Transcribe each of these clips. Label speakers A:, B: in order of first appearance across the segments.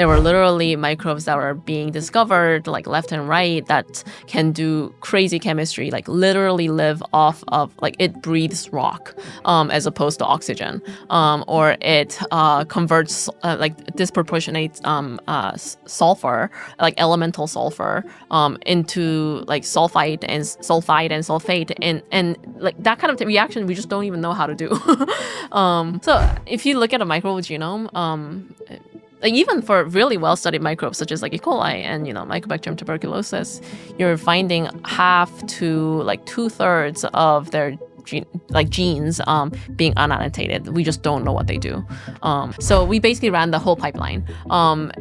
A: There were literally microbes that were being discovered like left and right that can do crazy chemistry, like literally live off of, like it breathes rock as opposed to oxygen, or it converts like disproportionate sulfur, like elemental sulfur, into like sulfide and sulfate, and like that kind of reaction we just don't even know how to do. So if you look at a microbial genome, like even for really well-studied microbes such as like E. coli and Mycobacterium tuberculosis, you're finding half to like 2/3 of their genes being unannotated. We just don't know what they do. So we basically ran the whole pipeline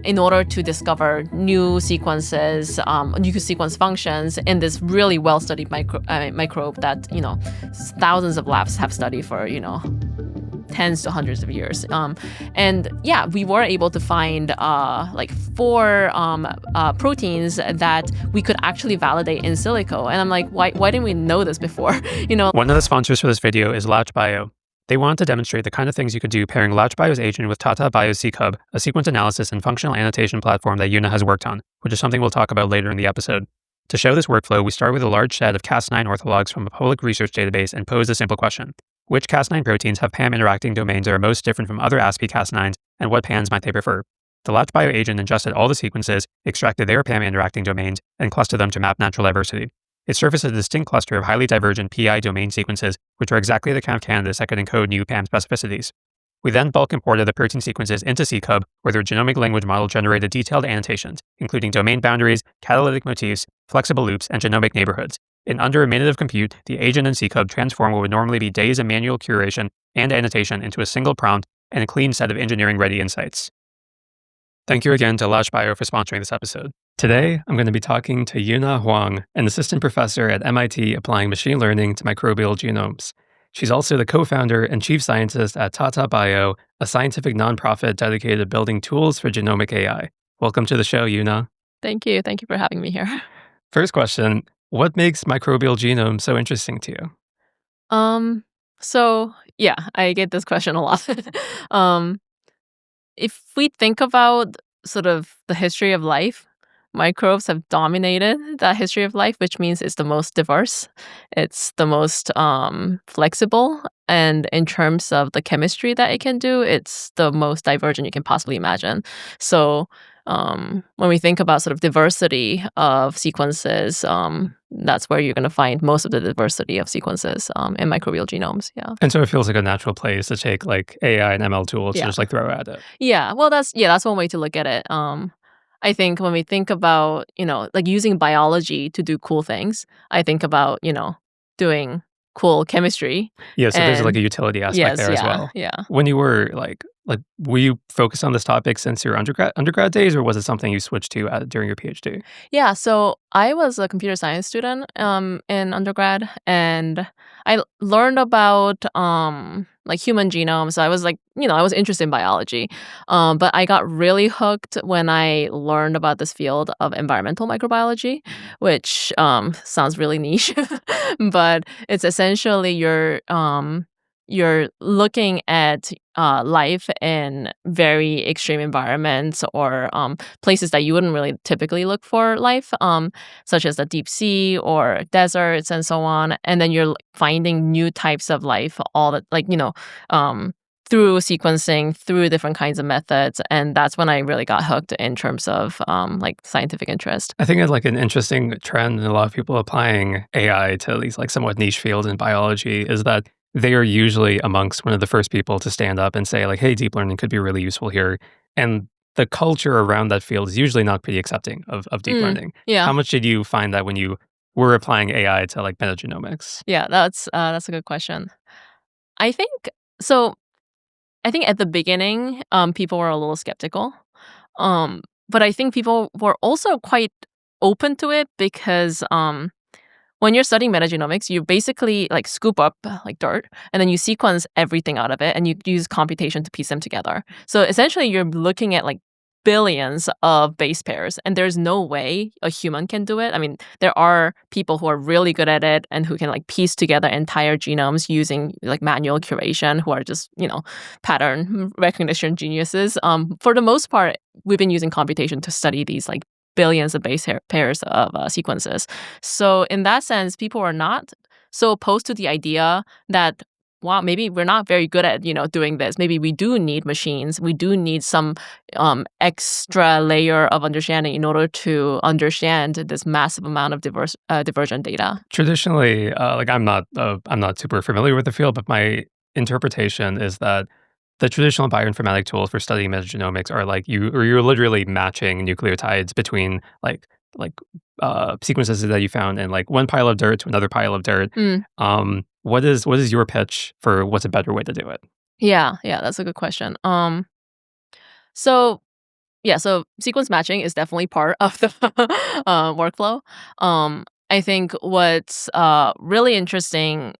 A: in order to discover new sequences, new sequence functions in this really well-studied microbe that thousands of labs have studied for tens to hundreds of years. And yeah, we were able to find like 4 proteins that we could actually validate in silico. And I'm like, why didn't we know this before?
B: One of the sponsors for this video is LatchBio. They wanted to demonstrate the kind of things you could do pairing LatchBio's agent with Tatta Bio's SeqHub, a sequence analysis and functional annotation platform that Yunha has worked on, which is something we'll talk about later in the episode. To show this workflow, we start with a large set of Cas9 orthologs from a public research database and pose a simple question. Which Cas9 proteins have PAM interacting domains that are most different from other ASPI Cas9s, and what PAMs might they prefer? The LatchBio agent ingested all the sequences, extracted their PAM interacting domains, and clustered them to map natural diversity. It surfaced a distinct cluster of highly divergent PI domain sequences, which are exactly the kind of candidates that could encode new PAM specificities. We then bulk imported the protein sequences into SeqHub, where their genomic language model generated detailed annotations, including domain boundaries, catalytic motifs, flexible loops, and genomic neighborhoods. In under a minute of compute, the agent and SeqHub transform what would normally be days of manual curation and annotation into a single prompt and a clean set of engineering-ready insights. Thank you again to LatchBio for sponsoring this episode. Today, I'm going to be talking to Yunha Hwang, an assistant professor at MIT applying machine learning to microbial genomes. She's also the co-founder and chief scientist at Tatta Bio, a scientific nonprofit dedicated to building tools for genomic AI. Welcome to the show, Yunha.
A: Thank you. Thank you for having me here.
B: First question, what makes microbial genomes so interesting to you?
A: So yeah, I get this question a lot. If we think about sort of the history of life, microbes have dominated that history of life, which means it's the most diverse, it's the most flexible, and in terms of the chemistry that it can do, it's the most divergent you can possibly imagine. So when we think about sort of diversity of sequences, that's where you're going to find most of the diversity of sequences in microbial genomes. Yeah.
B: And so it feels like a natural place to take like AI and ML tools to just like throw at it.
A: Yeah. Well, that's one way to look at it. I think when we think about, like using biology to do cool things, I think about, doing cool chemistry.
B: Yeah, so there's like a utility aspect there as well.
A: Yeah.
B: When you were like were you focused on this topic since your undergrad days, or was it something you switched to during your PhD?
A: Yeah, so I was a computer science student in undergrad, and I learned about like human genomes. I was like, I was interested in biology, but I got really hooked when I learned about this field of environmental microbiology, which sounds really niche, but it's essentially you're looking at life in very extreme environments or places that you wouldn't really typically look for life, such as the deep sea or deserts and so on. And then you're finding new types of life, all that, through sequencing, through different kinds of methods. And that's when I really got hooked in terms of like scientific interest.
B: I think it's like an interesting trend in a lot of people applying AI to these like somewhat niche fields in biology is that they are usually amongst one of the first people to stand up and say like, hey, deep learning could be really useful here. And the culture around that field is usually not pretty accepting of deep learning.
A: Yeah.
B: How much did you find that when you were applying AI to like metagenomics?
A: Yeah, that's a good question. I think at the beginning, people were a little skeptical. But I think people were also quite open to it because when you're studying metagenomics, you basically like scoop up like dirt and then you sequence everything out of it and you use computation to piece them together. So essentially you're looking at like billions of base pairs, and there's no way a human can do it. I mean, there are people who are really good at it and who can like piece together entire genomes using like manual curation, who are just, pattern recognition geniuses. For the most part, we've been using computation to study these like billions of base pairs of sequences. So in that sense, people are not so opposed to the idea that, wow, maybe we're not very good at, doing this. Maybe we do need machines. We do need some extra layer of understanding in order to understand this massive amount of divergent data.
B: Traditionally, I'm not super familiar with the field, but my interpretation is that the traditional bioinformatic tools for studying metagenomics are like you're literally matching nucleotides between sequences that you found in like one pile of dirt to another pile of dirt. What is your pitch for what's a better way to do it?
A: Yeah, that's a good question. So sequence matching is definitely part of the workflow. I think what's really interesting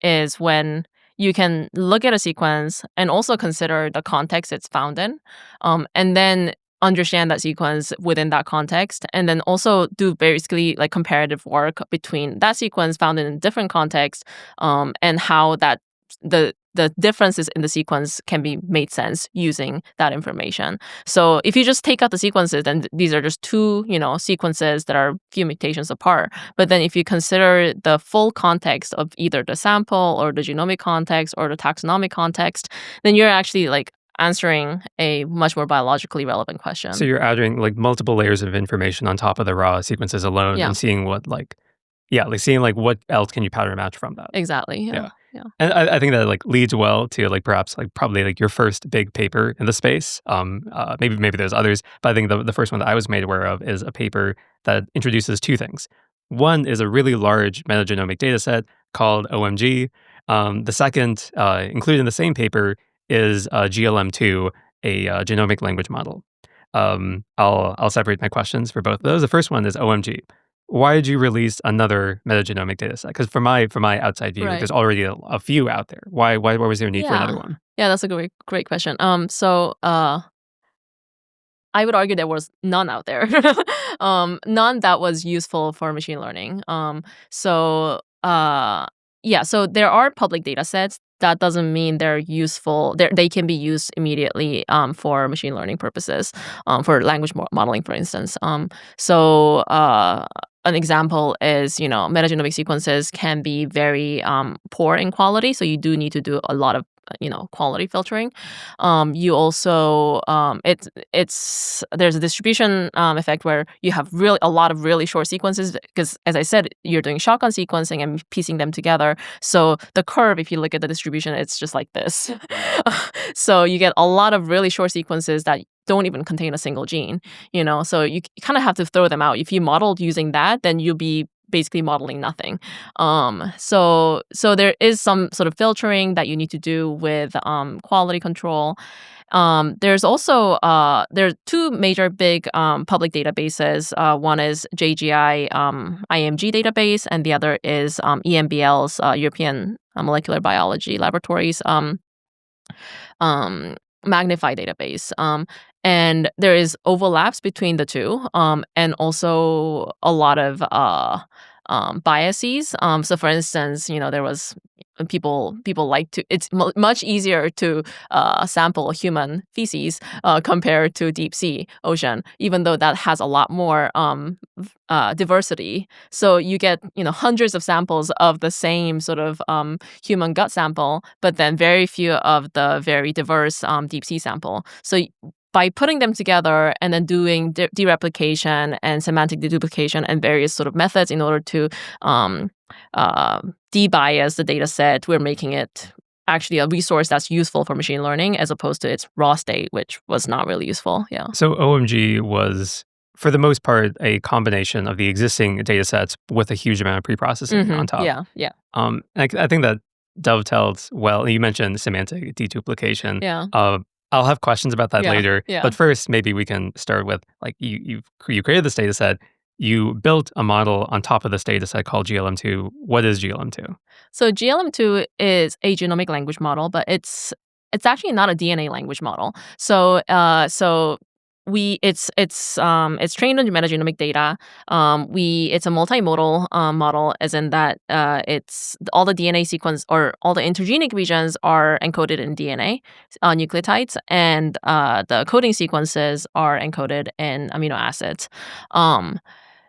A: is when you can look at a sequence and also consider the context it's found in, and then understand that sequence within that context, and then also do basically like comparative work between that sequence found in a different context, and how that the differences in the sequence can be made sense using that information. So if you just take out the sequences, then these are just two, sequences that are a few mutations apart. But then if you consider the full context of either the sample or the genomic context or the taxonomic context, then you're actually like answering a much more biologically relevant question.
B: So you're adding like multiple layers of information on top of the raw sequences alone,
A: Yeah.
B: and seeing what seeing like what else can you pattern match from that.
A: Exactly. Yeah.
B: And I think that like leads well to like perhaps like probably like your first big paper in the space. Maybe there's others, but I think the first one that I was made aware of is a paper that introduces two things. One is a really large metagenomic dataset called OMG. The second, included in the same paper, is GLM2, a genomic language model. I'll separate my questions for both of those. The first one is OMG. Why did you release another metagenomic dataset? Because from my outside view,
A: Right.
B: there's already a few out there. Why was there a need for another one?
A: Yeah, that's a great question. So I would argue there was none out there. None that was useful for machine learning. So there are public data sets. That doesn't mean they're useful. They can be used immediately for machine learning purposes, for language modeling, for instance. An example is, metagenomic sequences can be very poor in quality, so you do need to do a lot of quality filtering. You also there's a distribution effect where you have a lot of really short sequences, because as I said, you're doing shotgun sequencing and piecing them together. So the curve, if you look at the distribution, it's just like this. So you get a lot of really short sequences that don't even contain a single gene, so you kind of have to throw them out. If you modeled using that, then you'll be basically modeling nothing. So there is some sort of filtering that you need to do with quality control. There's also there are two major big public databases. One is JGI IMG database, and the other is EMBL's European Molecular Biology Laboratories Magnify database. And there is overlaps between the two, and also a lot of biases. So for instance, there was people like to, it's much easier to sample human feces compared to deep sea ocean, even though that has a lot more diversity. So you get hundreds of samples of the same sort of human gut sample, but then very few of the very diverse deep sea sample. So by putting them together and then doing dereplication and semantic deduplication and various sort of methods in order to debias the data set, we're making it actually a resource that's useful for machine learning as opposed to its raw state, which was not really useful. Yeah.
B: So OMG was, for the most part, a combination of the existing data sets with a huge amount of pre-processing on top.
A: Yeah.
B: I think that dovetails well. You mentioned semantic deduplication.
A: Yeah.
B: I'll have questions about that later.
A: Yeah.
B: But first, maybe we can start with, like, you created this data set. You built a model on top of this data set called GLM2. What is GLM2?
A: So GLM2 is a genomic language model, but it's actually not a DNA language model. So it's trained on metagenomic data. It's a multimodal model, as in that it's all the DNA sequence or all the intergenic regions are encoded in DNA nucleotides, and the coding sequences are encoded in amino acids.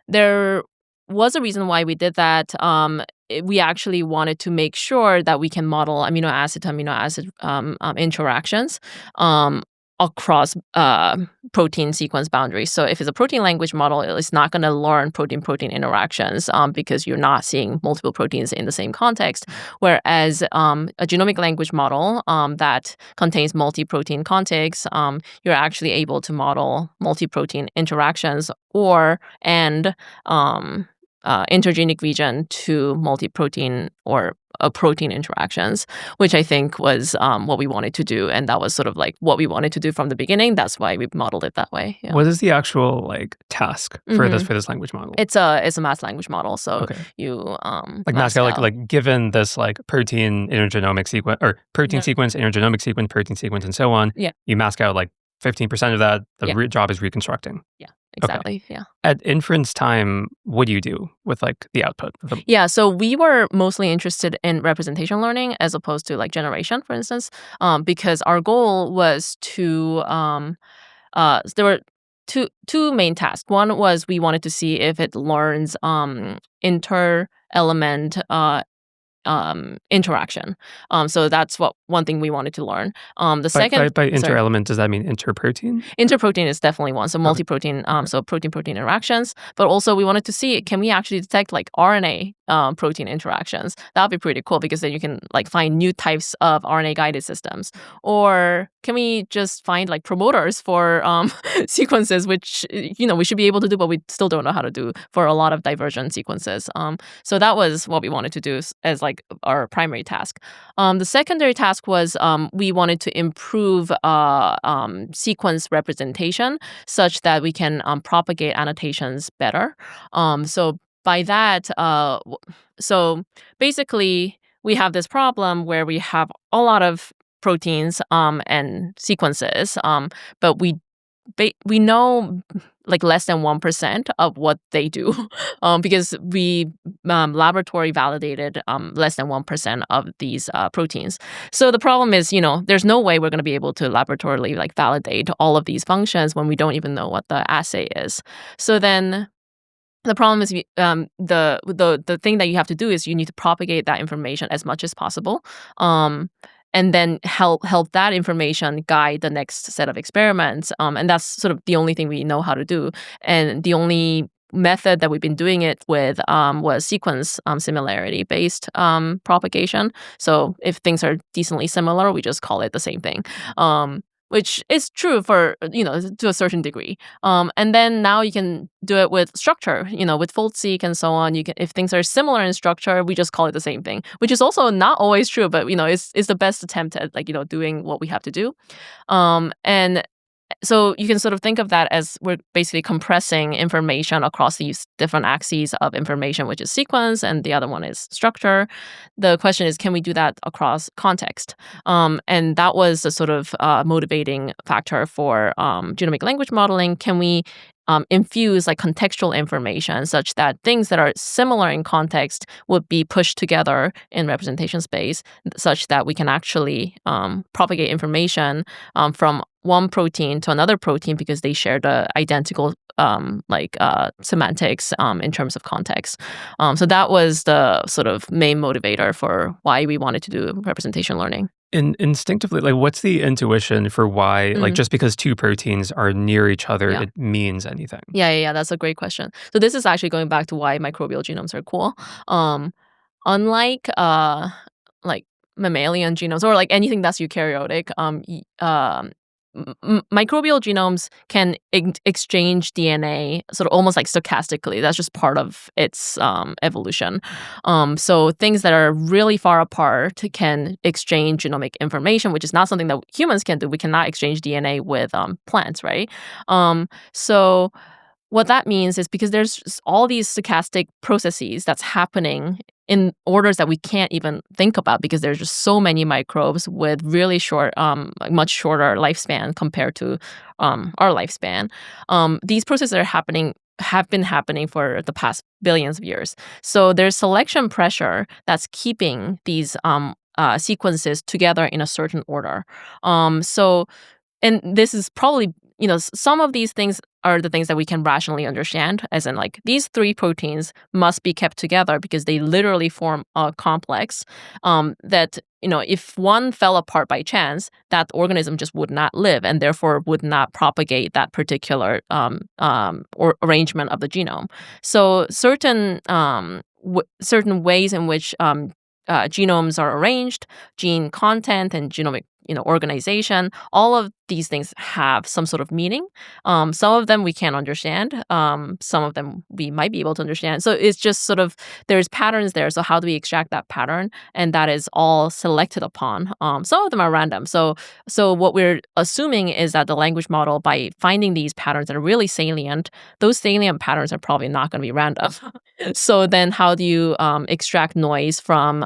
A: There was a reason why we did that. We actually wanted to make sure that we can model amino acid to amino acid interactions across protein sequence boundaries. So if it's a protein language model, it's not going to learn protein-protein interactions because you're not seeing multiple proteins in the same context. Whereas a genomic language model that contains multi-protein context, you're actually able to model multi-protein interactions and intergenic region to multi-protein or protein interactions, which I think was what we wanted to do, and that was sort of like what we wanted to do from the beginning. That's why we modeled it that way. Yeah.
B: What is the actual task for this language model?
A: It's a mass language model, so you
B: mask out like given this protein intergenomic sequence or protein sequence, intergenomic sequence, protein sequence, and so on.
A: Yeah.
B: You mask out 15% of that. The job is reconstructing.
A: Yeah. Exactly.
B: Okay.
A: Yeah.
B: At inference time, what do you do with the output?
A: Yeah. So we were mostly interested in representation learning as opposed to generation, for instance, because our goal was to there were two main tasks. One was we wanted to see if it learns inter-element interaction. So that's one thing we wanted to learn. The second
B: by inter-element, does that mean interprotein?
A: Interprotein is definitely one. So multi-protein, so protein-protein interactions. But also we wanted to see, can we actually detect RNA protein interactions? That would be pretty cool because then you can find new types of RNA-guided systems. Or can we just find promoters for sequences, which we should be able to do, but we still don't know how to do for a lot of divergent sequences. So that was what we wanted to do as our primary task. The secondary task was we wanted to improve sequence representation such that we can propagate annotations better. So by that, so basically we have this problem where we have a lot of proteins and sequences, but we know less than 1% of what they do because we laboratory validated less than 1% of these proteins. So the problem is, there's no way we're going to be able to laboratorily validate all of these functions when we don't even know what the assay is. So then the problem is the thing that you have to do is you need to propagate that information as much as possible. And then help that information guide the next set of experiments. And that's sort of the only thing we know how to do. And the only method that we've been doing it with was sequence similarity-based propagation. So if things are decently similar, we just call it the same thing. Which is true for, to a certain degree. And then now you can do it with structure, with fold-seq and so on. If things are similar in structure, we just call it the same thing, which is also not always true, but, it's the best attempt at, doing what we have to do. And so you can sort of think of that as we're basically compressing information across these different axes of information, which is sequence, and the other one is structure. The question is, can we do that across context? And that was a sort of motivating factor for genomic language modeling. Can we infuse contextual information such that things that are similar in context would be pushed together in representation space such that we can actually propagate information from one protein to another protein because they share the identical semantics in terms of context. So that was the sort of main motivator for why we wanted to do representation learning.
B: Instinctively, what's the intuition for why, just because two proteins are near each other, it means anything?
A: Yeah, that's a great question. So this is actually going back to why microbial genomes are cool. Unlike mammalian genomes or anything that's eukaryotic, microbial genomes can exchange DNA sort of almost stochastically. That's just part of its evolution. So things that are really far apart can exchange genomic information, which is not something that humans can do. We cannot exchange DNA with plants, right? So what that means is because there's all these stochastic processes that's happening in orders that we can't even think about because there's just so many microbes with really short, much shorter lifespan compared to our lifespan. These processes have been happening for the past billions of years. So there's selection pressure that's keeping these sequences together in a certain order. And this is probably, some of these things are the things that we can rationally understand, as in like these 3 proteins must be kept together because they literally form a complex that, if one fell apart by chance, that organism just would not live and therefore would not propagate that particular arrangement of the genome. So certain ways in which genomes are arranged, gene content and genomic organization, all of these things have some sort of meaning. Some of them we can't understand. Some of them we might be able to understand. So it's just sort of, there's patterns there. So how do we extract that pattern? And that is all selected upon. Some of them are random. So what we're assuming is that the language model, by finding these patterns that are really salient, those salient patterns are probably not going to be random. So then how do you extract noise from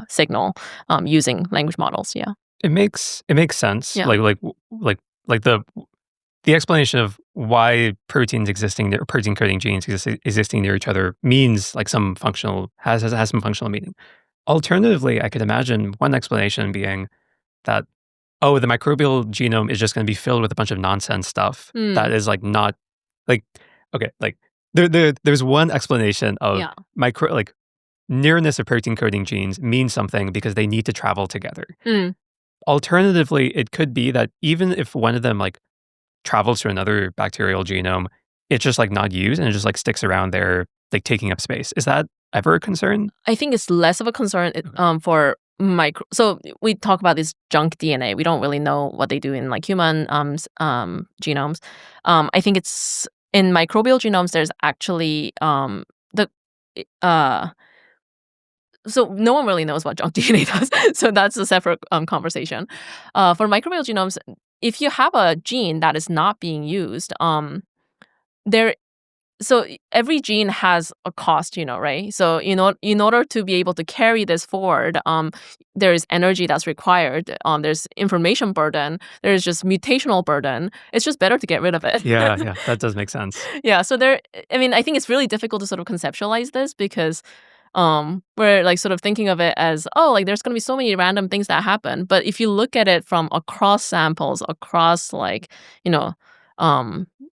A: signal using language models? Yeah.
B: It makes sense.
A: Yeah.
B: Like the explanation of why protein coding genes existing near each other means like some functional has some functional meaning. Alternatively, I could imagine one explanation being that the microbial genome is just going to be filled with a bunch of nonsense stuff that is like not like okay, like there's one explanation of nearness of protein coding genes means something because they need to travel together. Alternatively, it could be that even if one of them like travels to another bacterial genome, it's just like not used and it just like sticks around there, like taking up space. Is that ever a concern?
A: I think it's less of a concern for so we talk about this junk DNA. We don't really know what they do in like human genomes. I think it's in microbial genomes. There's actually so no one really knows what junk DNA does. So that's a separate conversation. For microbial genomes, if you have a gene that is not being used, so every gene has a cost, right? So in order to be able to carry this forward, there is energy that's required. There's information burden. There's just mutational burden. It's just better to get rid of it.
B: Yeah, that does make sense.
A: Yeah, so I think it's really difficult to sort of conceptualize this because we're like sort of thinking of it as, like there's going to be so many random things that happen. But if you look at it from across samples, across like,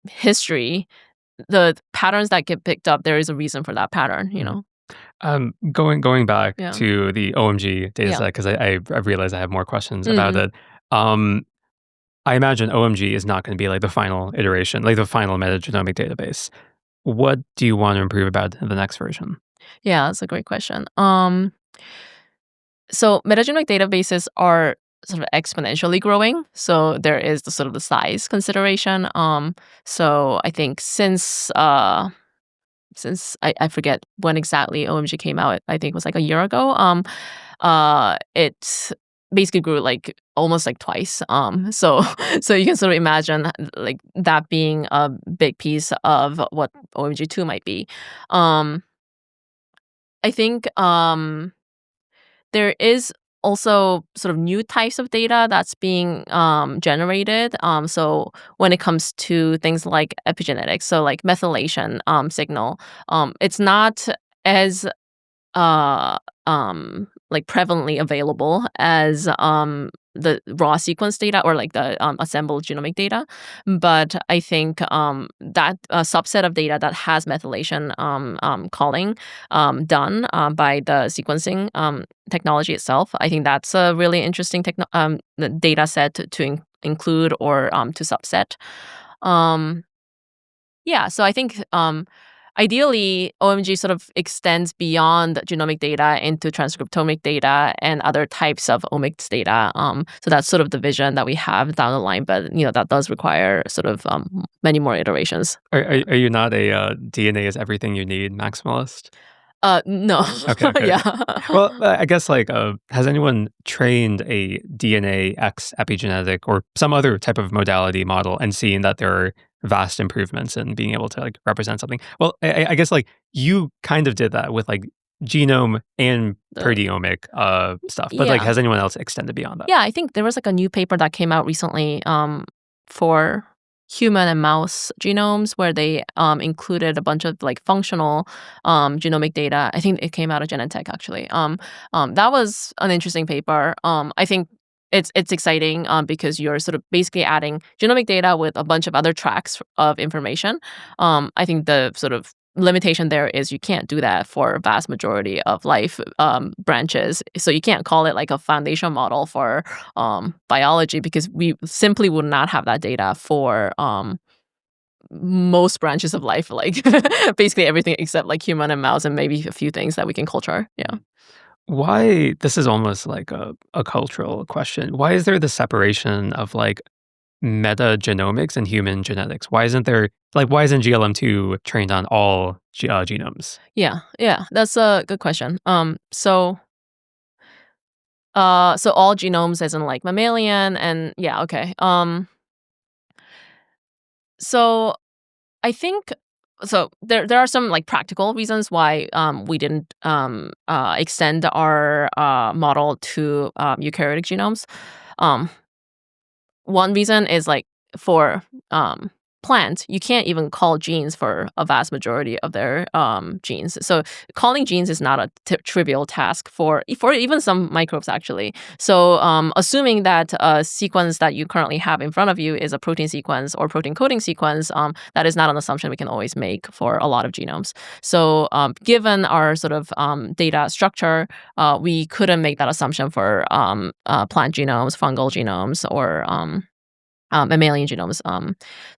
A: history, the patterns that get picked up, there is a reason for that pattern,
B: Going back to the OMG dataset, because I realized I have more questions about it. I imagine OMG is not going to be like the final iteration, like the final metagenomic database. What do you want to improve about the next version?
A: Yeah, that's a great question. So metagenomic databases are sort of exponentially growing. So there is the sort of the size consideration. So I think since I forget when exactly OMG came out, I think it was like a year ago. It basically grew like almost like twice. So you can sort of imagine like that being a big piece of what OMG2 might be. I think there is also sort of new types of data that's being generated. So when it comes to things like epigenetics, so like methylation signal, it's not as like prevalently available as the raw sequence data or like the assembled genomic data. But I think that a subset of data that has methylation calling done by the sequencing technology itself, I think that's a really interesting data set to include or to subset. So I think ideally, OMG sort of extends beyond genomic data into transcriptomic data and other types of omics data. So that's sort of the vision that we have down the line, but that does require sort of many more iterations.
B: Are you not a DNA is everything you need maximalist?
A: No.
B: Okay.
A: Yeah.
B: Well, I guess like, has anyone trained a DNA X epigenetic or some other type of modality model and seen that there are vast improvements in being able to like represent something? Well, I guess like you kind of did that with like genome and
A: The-
B: proteomic stuff. But
A: Yeah.
B: has anyone else extended beyond that?
A: Yeah, I think there was a new paper that came out recently for human and mouse genomes where they included a bunch of functional genomic data. I think it came out of Genentech actually. That was an interesting paper. I think it's exciting because you're sort of basically adding genomic data with a bunch of other tracks of information. I think the sort of limitation there is you can't do that for a vast majority of life branches. So you can't call it like a foundation model for biology because we simply would not have that data for most branches of life, like basically everything except like human and mouse and maybe a few things that we can culture. Yeah.
B: Why, this is almost like a cultural question. Why is there the separation of metagenomics and human genetics? Why isn't GLM2 trained on all genomes?
A: Yeah, that's a good question. So all genomes as in like mammalian and yeah, okay. So I think there are some like practical reasons why we didn't extend our model to eukaryotic genomes. Um, One reason is like for plants, you can't even call genes for a vast majority of their genes. So calling genes is not a trivial task for even some microbes actually. So assuming that a sequence that you currently have in front of you is a protein sequence or protein coding sequence, that is not an assumption we can always make for a lot of genomes. So given our sort of data structure, we couldn't make that assumption for plant genomes, fungal genomes, or mammalian genomes.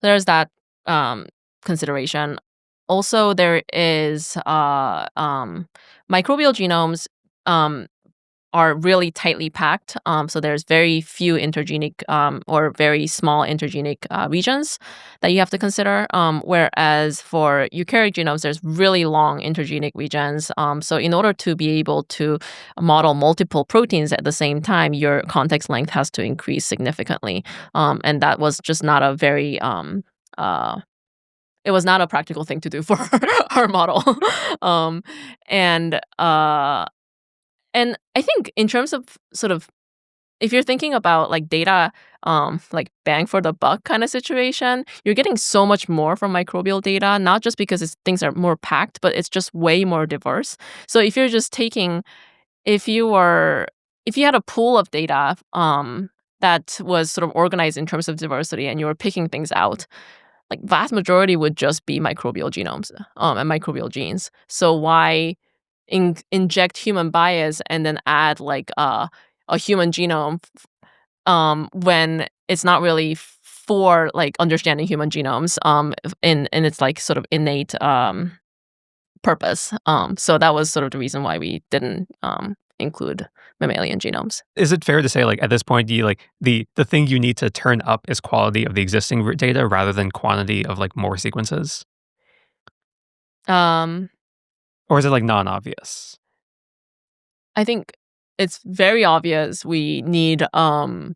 A: There's that consideration. Also, there is microbial genomes are really tightly packed. So there's very few intergenic or very small intergenic regions that you have to consider. Whereas for eukaryotic genomes, there's really long intergenic regions. So in order to be able to model multiple proteins at the same time, your context length has to increase significantly. And that was just not a very it was not a practical thing to do for our model. um, and uh, and I think in terms of sort of if you're thinking about like data like bang for the buck kind of situation, you're getting so much more from microbial data, not just because things are more packed, but it's just way more diverse. So if you're just taking if you had a pool of data that was sort of organized in terms of diversity and you were picking things out, like vast majority would just be microbial genomes and microbial genes. So why inject human bias and then add like a human genome when it's not really for like understanding human genomes in its like sort of innate purpose. So that was sort of the reason why we didn't include mammalian genomes.
B: Is it fair to say, at this point, the thing you need to turn up is quality of the existing data rather than quantity of more sequences?
A: Um,
B: Or is it non-obvious?
A: I think it's very obvious we need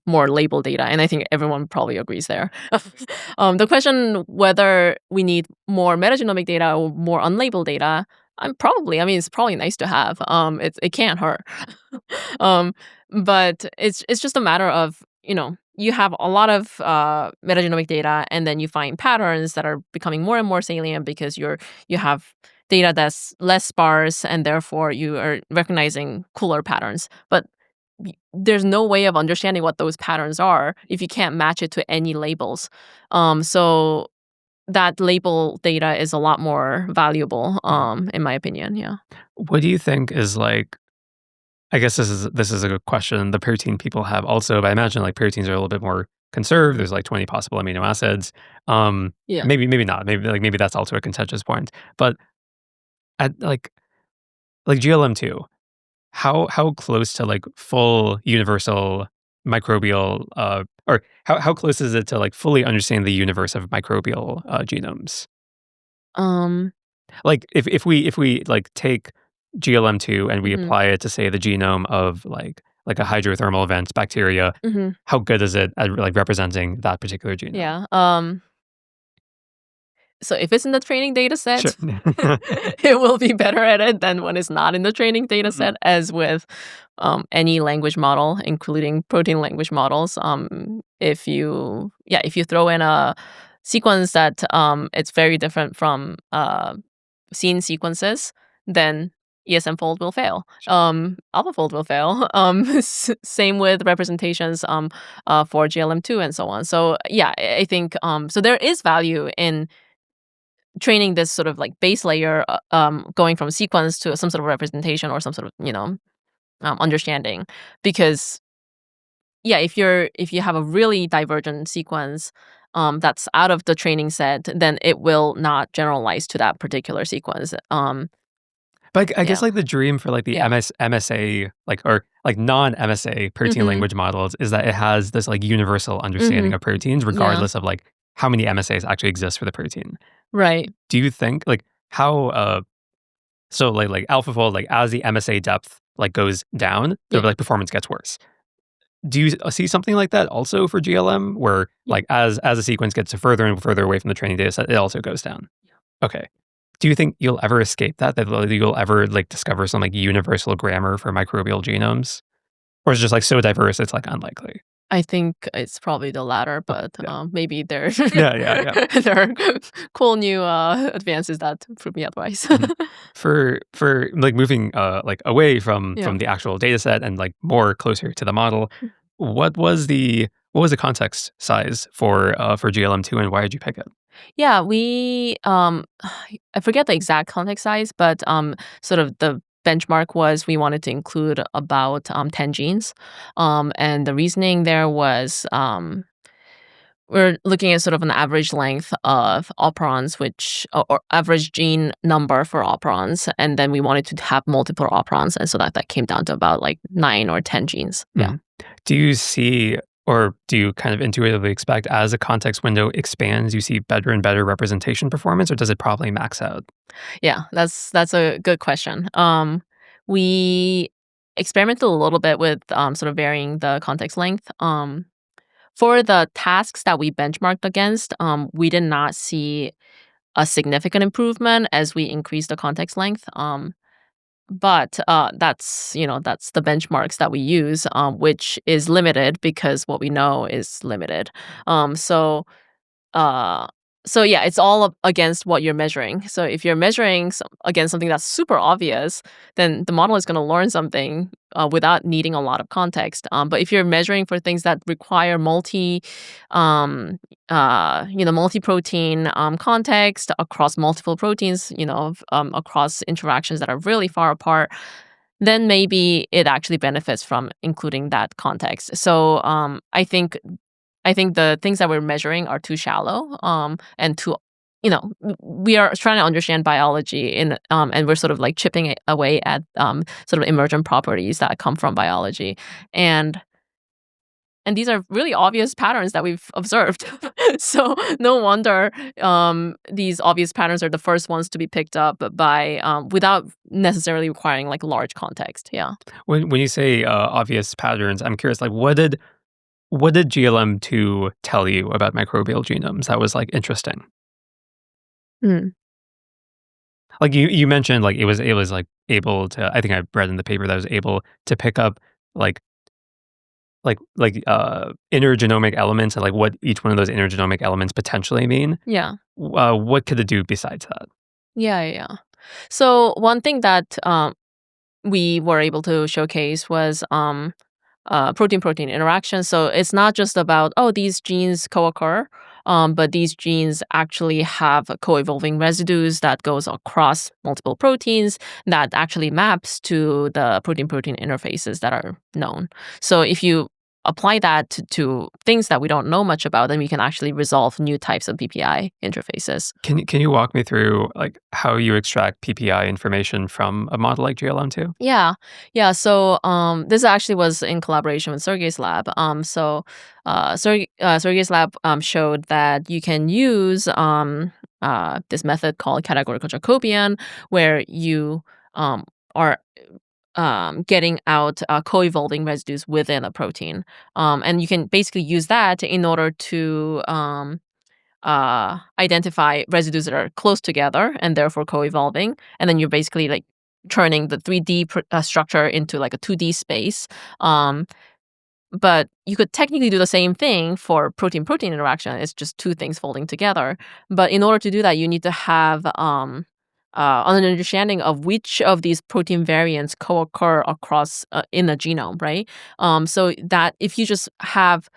A: more label data, and I think everyone probably agrees there. The question whether we need more metagenomic data or more unlabeled data, it's probably nice to have. It can't hurt. um, but it's just a matter of you have a lot of metagenomic data, and then you find patterns that are becoming more and more salient because you have data that's less sparse, and therefore you are recognizing cooler patterns. But there's no way of understanding what those patterns are if you can't match it to any labels. So that label data is a lot more valuable, in my opinion. Yeah.
B: What do you think is I guess this is a good question the protein people have also, but I imagine proteins are a little bit more conserved. There's 20 possible amino acids.
A: Yeah.
B: Maybe not. Maybe that's also a contentious point. But at GLM2, how close to full universal microbial or how close is it to fully understand the universe of microbial genomes?
A: Um.
B: If we take GLM2 and we
A: Mhm.
B: apply it to say the genome of a hydrothermal event bacteria,
A: Mhm.
B: how good is it at representing that particular genome?
A: Yeah. so if it's in the training data set,
B: Sure.
A: it will be better at it than when it's not in the training data set, as with any language model, including protein language models. If you throw in a sequence that it's very different from seen sequences, then ESM-fold will fail. AlphaFold will fail. Same with representations for GLM2 and so on. So yeah, I think so there is value in training this sort of like base layer, going from sequence to some sort of representation or some sort of understanding, because if you have a really divergent sequence that's out of the training set, then it will not generalize to that particular sequence.
B: But I guess
A: Yeah.
B: like the dream for like the
A: Yeah.
B: MSA or non-MSA protein
A: Mhm.
B: language models is that it has this like universal understanding of proteins, regardless of like how many MSAs actually exist for the protein.
A: Right.
B: Do you think like how so like AlphaFold, like as the MSA depth like goes down, the
A: Yeah.
B: like performance gets worse? Do you see something like that also for GLM, where like as a sequence gets further and further away from the training data set, it also goes down? Okay. Do you think you'll ever escape that? That you'll ever like discover some like universal grammar for microbial genomes, or is it just like so diverse it's like unlikely?
A: I think it's probably the latter, but
B: Yeah.
A: maybe there
B: Yeah.
A: there are cool new advances that prove me otherwise.
B: For like moving like away from
A: Yeah.
B: the actual data set and like more closer to the model, what was the context size for GLM2, and why did you pick it?
A: Yeah, we I forget the exact context size, but sort of the benchmark was we wanted to include about 10 genes. And the reasoning there was we're looking at sort of an average length of operons, which or average gene number for operons, and then we wanted to have multiple operons, and so that came down to about like 9 or 10 genes. Yeah.
B: Mhm. Do you see, or do you kind of intuitively expect, as a context window expands, you see better and better representation performance, or does it probably max out?
A: Yeah, that's a good question. We experimented a little bit with sort of varying the context length. For the tasks that we benchmarked against, we did not see a significant improvement as we increased the context length. But that's the benchmarks that we use, which is limited because what we know is limited. So uh, yeah, it's all against what you're measuring. So if you're measuring against something that's super obvious, then the model is going to learn something without needing a lot of context. But if you're measuring for things that require multi-protein context across multiple proteins, across interactions that are really far apart, then maybe it actually benefits from including that context. So I think the things that we're measuring are too shallow, and too, we are trying to understand biology and we're sort of like chipping away at sort of emergent properties that come from biology, and these are really obvious patterns that we've observed. So no wonder these obvious patterns are the first ones to be picked up by without necessarily requiring like large context. Yeah.
B: When you say obvious patterns, I'm curious, like what did GLM2 tell you about microbial genomes that was like interesting?
A: Mm.
B: Like you mentioned, like it was like able to. I think I read in the paper that it was able to pick up like inner genomic elements and like what each one of those inner genomic elements potentially mean.
A: Yeah.
B: What could it do besides that?
A: Yeah. So one thing that we were able to showcase was protein-protein interaction. So it's not just about, oh, these genes co-occur, but these genes actually have co-evolving residues that goes across multiple proteins that actually maps to the protein-protein interfaces that are known. So if you apply that to things that we don't know much about, then we can actually resolve new types of PPI interfaces.
B: Can you walk me through like how you extract PPI information from a model like GLM2?
A: Yeah. So this actually was in collaboration with Sergey's lab. Sergey's lab showed that you can use this method called categorical Jacobian, where you are getting out co-evolving residues within a protein, and you can basically use that in order to identify residues that are close together and therefore co-evolving, and then you're basically like turning the 3D structure into like a 2D space. But you could technically do the same thing for protein-protein interaction. It's just two things folding together. But in order to do that, you need to have an understanding of which of these protein variants co-occur across in the genome, right? So that if you just have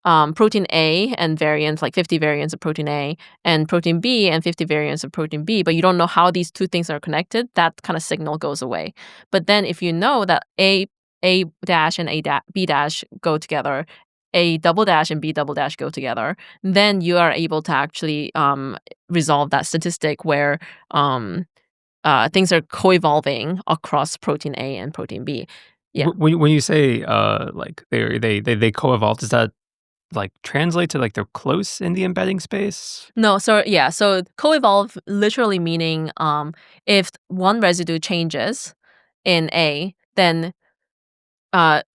A: protein A and variants, like 50 variants of protein A, and protein B and 50 variants of protein B, but you don't know how these two things are connected, that kind of signal goes away. But then if you know that A dash and B dash go together, A double dash and B double dash go together, then you are able to actually resolve that statistic where things are co-evolving across protein A and protein B. Yeah.
B: When you say like they co-evolve, does that like translate to like they're close in the embedding space?
A: No, so co-evolve literally meaning if one residue changes in A, then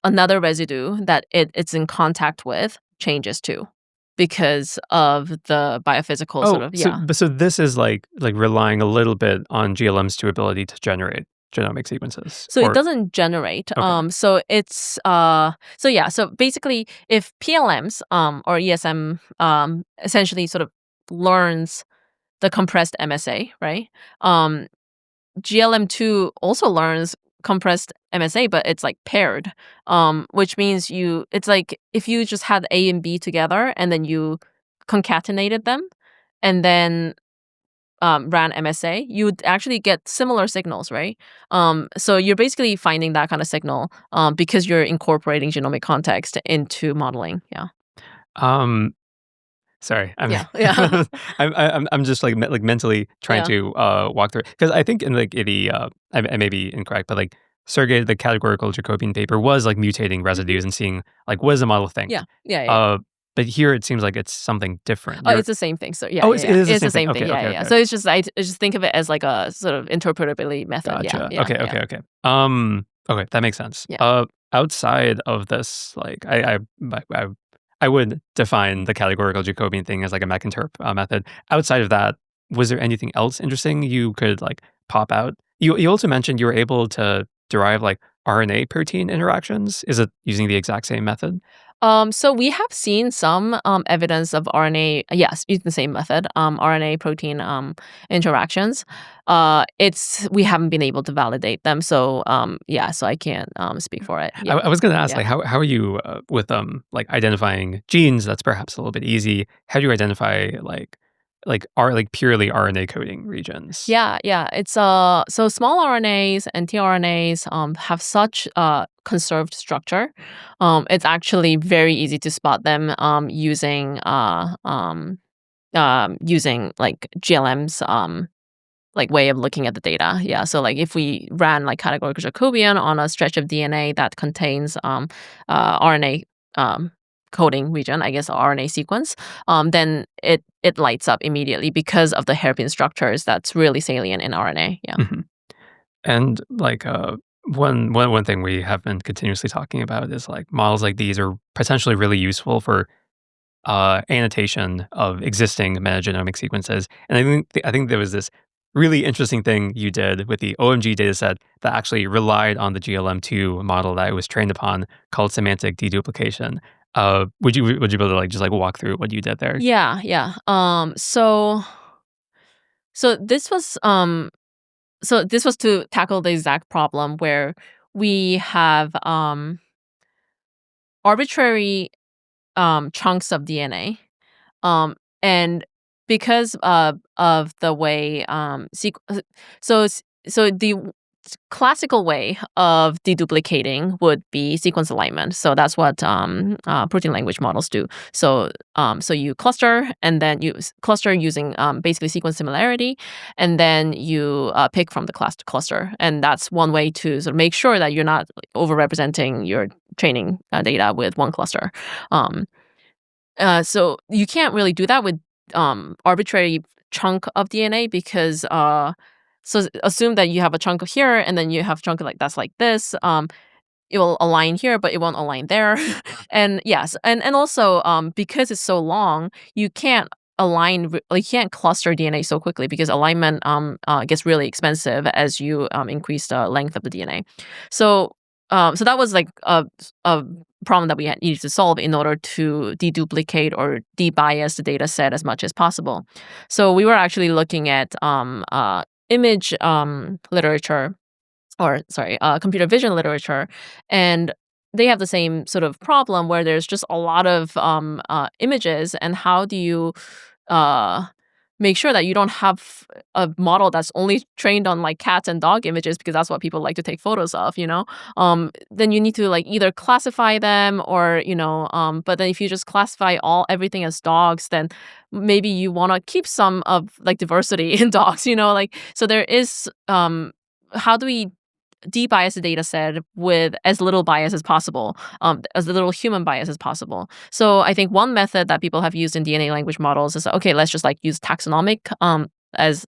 A: another residue that it's in contact with changes too, because of the biophysical sort of
B: So this is like relying a little bit on GLM's ability to generate genomic sequences.
A: So it doesn't generate.
B: Okay.
A: So it's so basically if PLMs or ESM essentially sort of learns the compressed MSA, right? GLM2 also learns compressed MSA, but it's like paired, which means it's like if you just had A and B together and then you concatenated them and then ran MSA, you would actually get similar signals, right? So you're basically finding that kind of signal because you're incorporating genomic context into modeling. Yeah.
B: Sorry,
A: Yeah.
B: I'm just like mentally trying to walk through, because I think in like the I may be incorrect, but like Sergey, the categorical Jacobian paper was like mutating residues and seeing like what does the model think.
A: Yeah.
B: But here it seems like it's something different.
A: Oh, it's the same thing. So yeah,
B: it is the same thing.
A: Yeah, yeah. So it's just I just think of it as like a sort of interpretability method.
B: Gotcha.
A: Yeah.
B: Okay. Okay, that makes sense.
A: Yeah.
B: Outside of this, like I would define the categorical Jacobian thing as like a mech-interp method. Outside of that, was there anything else interesting you could like pop out? You also mentioned you were able to derive like RNA protein interactions. Is it using the exact same method?
A: So we have seen some evidence of RNA, yes, using the same method, RNA protein interactions. We haven't been able to validate them, so so I can't speak for it. Yeah.
B: I was going to ask, like, how are you with like identifying genes? That's perhaps a little bit easy. How do you identify like purely RNA coding regions?
A: Yeah. It's so small RNAs and tRNAs have such conserved structure. It's actually very easy to spot them using like GLM's like way of looking at the data. Yeah. So like if we ran like categorical Jacobian on a stretch of DNA that contains RNA coding region, I guess RNA sequence, then it lights up immediately because of the hairpin structures that's really salient in RNA. Yeah.
B: Mm-hmm. And like one thing we have been continuously talking about is like models like these are potentially really useful for annotation of existing metagenomic sequences. And I think there was this really interesting thing you did with the OMG dataset that actually relied on the GLM2 model that it was trained upon, called semantic deduplication. Would you be able to like just like walk through what you did there?
A: Yeah. So this was to tackle the exact problem where we have arbitrary chunks of DNA, and because of the way so the classical way of deduplicating would be sequence alignment. So that's what protein language models do. So you cluster, and then you cluster using basically sequence similarity, and then you pick from the class to cluster. And that's one way to sort of make sure that you're not overrepresenting your training data with one cluster. So you can't really do that with arbitrary chunk of DNA because so assume that you have a chunk here and then you have a chunk that's like this. It will align here, but it won't align there. And yes, and also because it's so long, you can't align, you can't cluster DNA so quickly because alignment gets really expensive as you increase the length of the DNA. So that was like a problem that we needed to solve in order to deduplicate or debias the data set as much as possible. So we were actually looking at image literature, or sorry, computer vision literature, and they have the same sort of problem where there's just a lot of images, and how do you make sure that you don't have a model that's only trained on like cats and dog images because that's what people like to take photos of, then you need to like either classify them or, but then if you just classify everything as dogs, then maybe you want to keep some of like diversity in dogs, so there is, how do we debias the data set with as little bias as possible, as little human bias as possible. So I think one method that people have used in DNA language models is, okay, let's just like use taxonomy as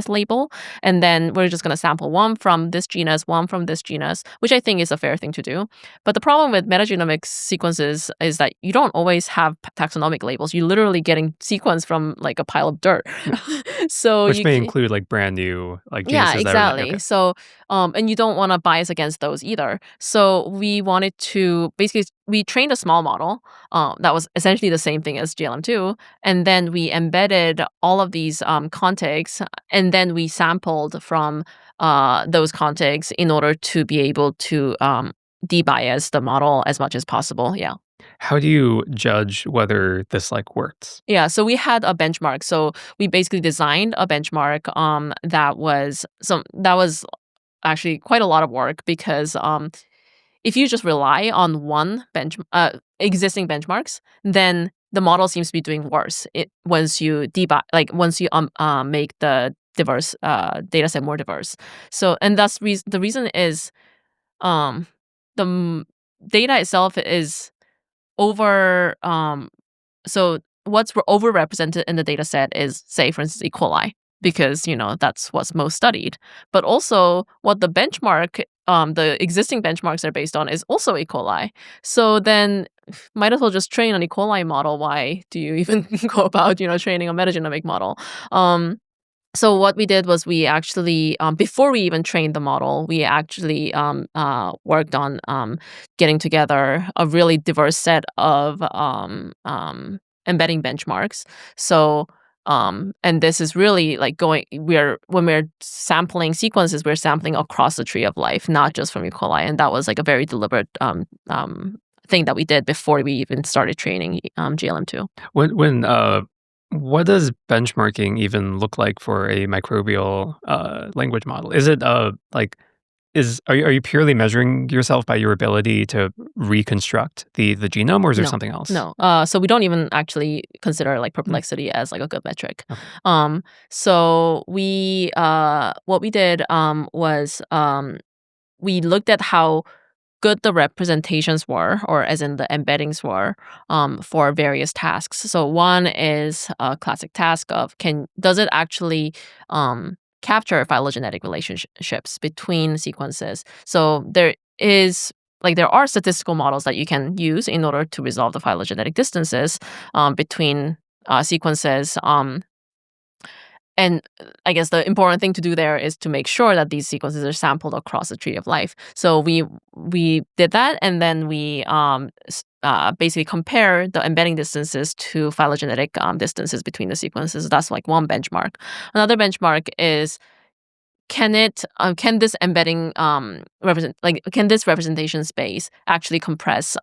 A: label, and then we're just going to sample one from this genus, one from this genus, which I think is a fair thing to do. But the problem with metagenomics sequences is that you don't always have taxonomic labels. You're literally getting sequence from like a pile of dirt. So
B: which may include like brand new like genuses.
A: Yeah, exactly.
B: Okay.
A: So and you don't want to bias against those either. So we wanted to we trained a small model that was essentially the same thing as GLM2, and then we embedded all of these contigs, and then we sampled from those contigs in order to be able to debias the model as much as possible. Yeah.
B: How do you judge whether this like works?
A: Yeah, so we had a benchmark. So we basically designed a benchmark that was actually quite a lot of work, because if you just rely on one existing benchmarks, then the model seems to be doing worse. Once you make the diverse data set more diverse. So, and that's the reason is the data itself is over. So what's overrepresented in the data set is, say, for instance, E. coli, because that's what's most studied. But also, what the existing benchmarks are based on is also E. coli. So then, might as well just train an E. coli model. Why do you even go about training a metagenomic model? So what we did was we actually, before we even trained the model, we actually worked on getting together a really diverse set of embedding benchmarks. So, and this is really like when we're sampling sequences, we're sampling across the tree of life, not just from E. coli. And that was like a very deliberate thing that we did before we even started training GLM2.
B: What does benchmarking even look like for a microbial language model? Is it are you purely measuring yourself by your ability to reconstruct the genome, or is there something else?
A: No. So we don't even actually consider like perplexity as like a good metric. Okay. So we what we did was we looked at how good the representations were, or as in the embeddings were, for various tasks. So one is a classic task of does it actually capture phylogenetic relationships between sequences? So there are statistical models that you can use in order to resolve the phylogenetic distances between sequences. And I guess the important thing to do there is to make sure that these sequences are sampled across the tree of life. So we did that, and then we basically compare the embedding distances to phylogenetic distances between the sequences. That's like one benchmark. Another benchmark is, can this embedding can this representation space actually compress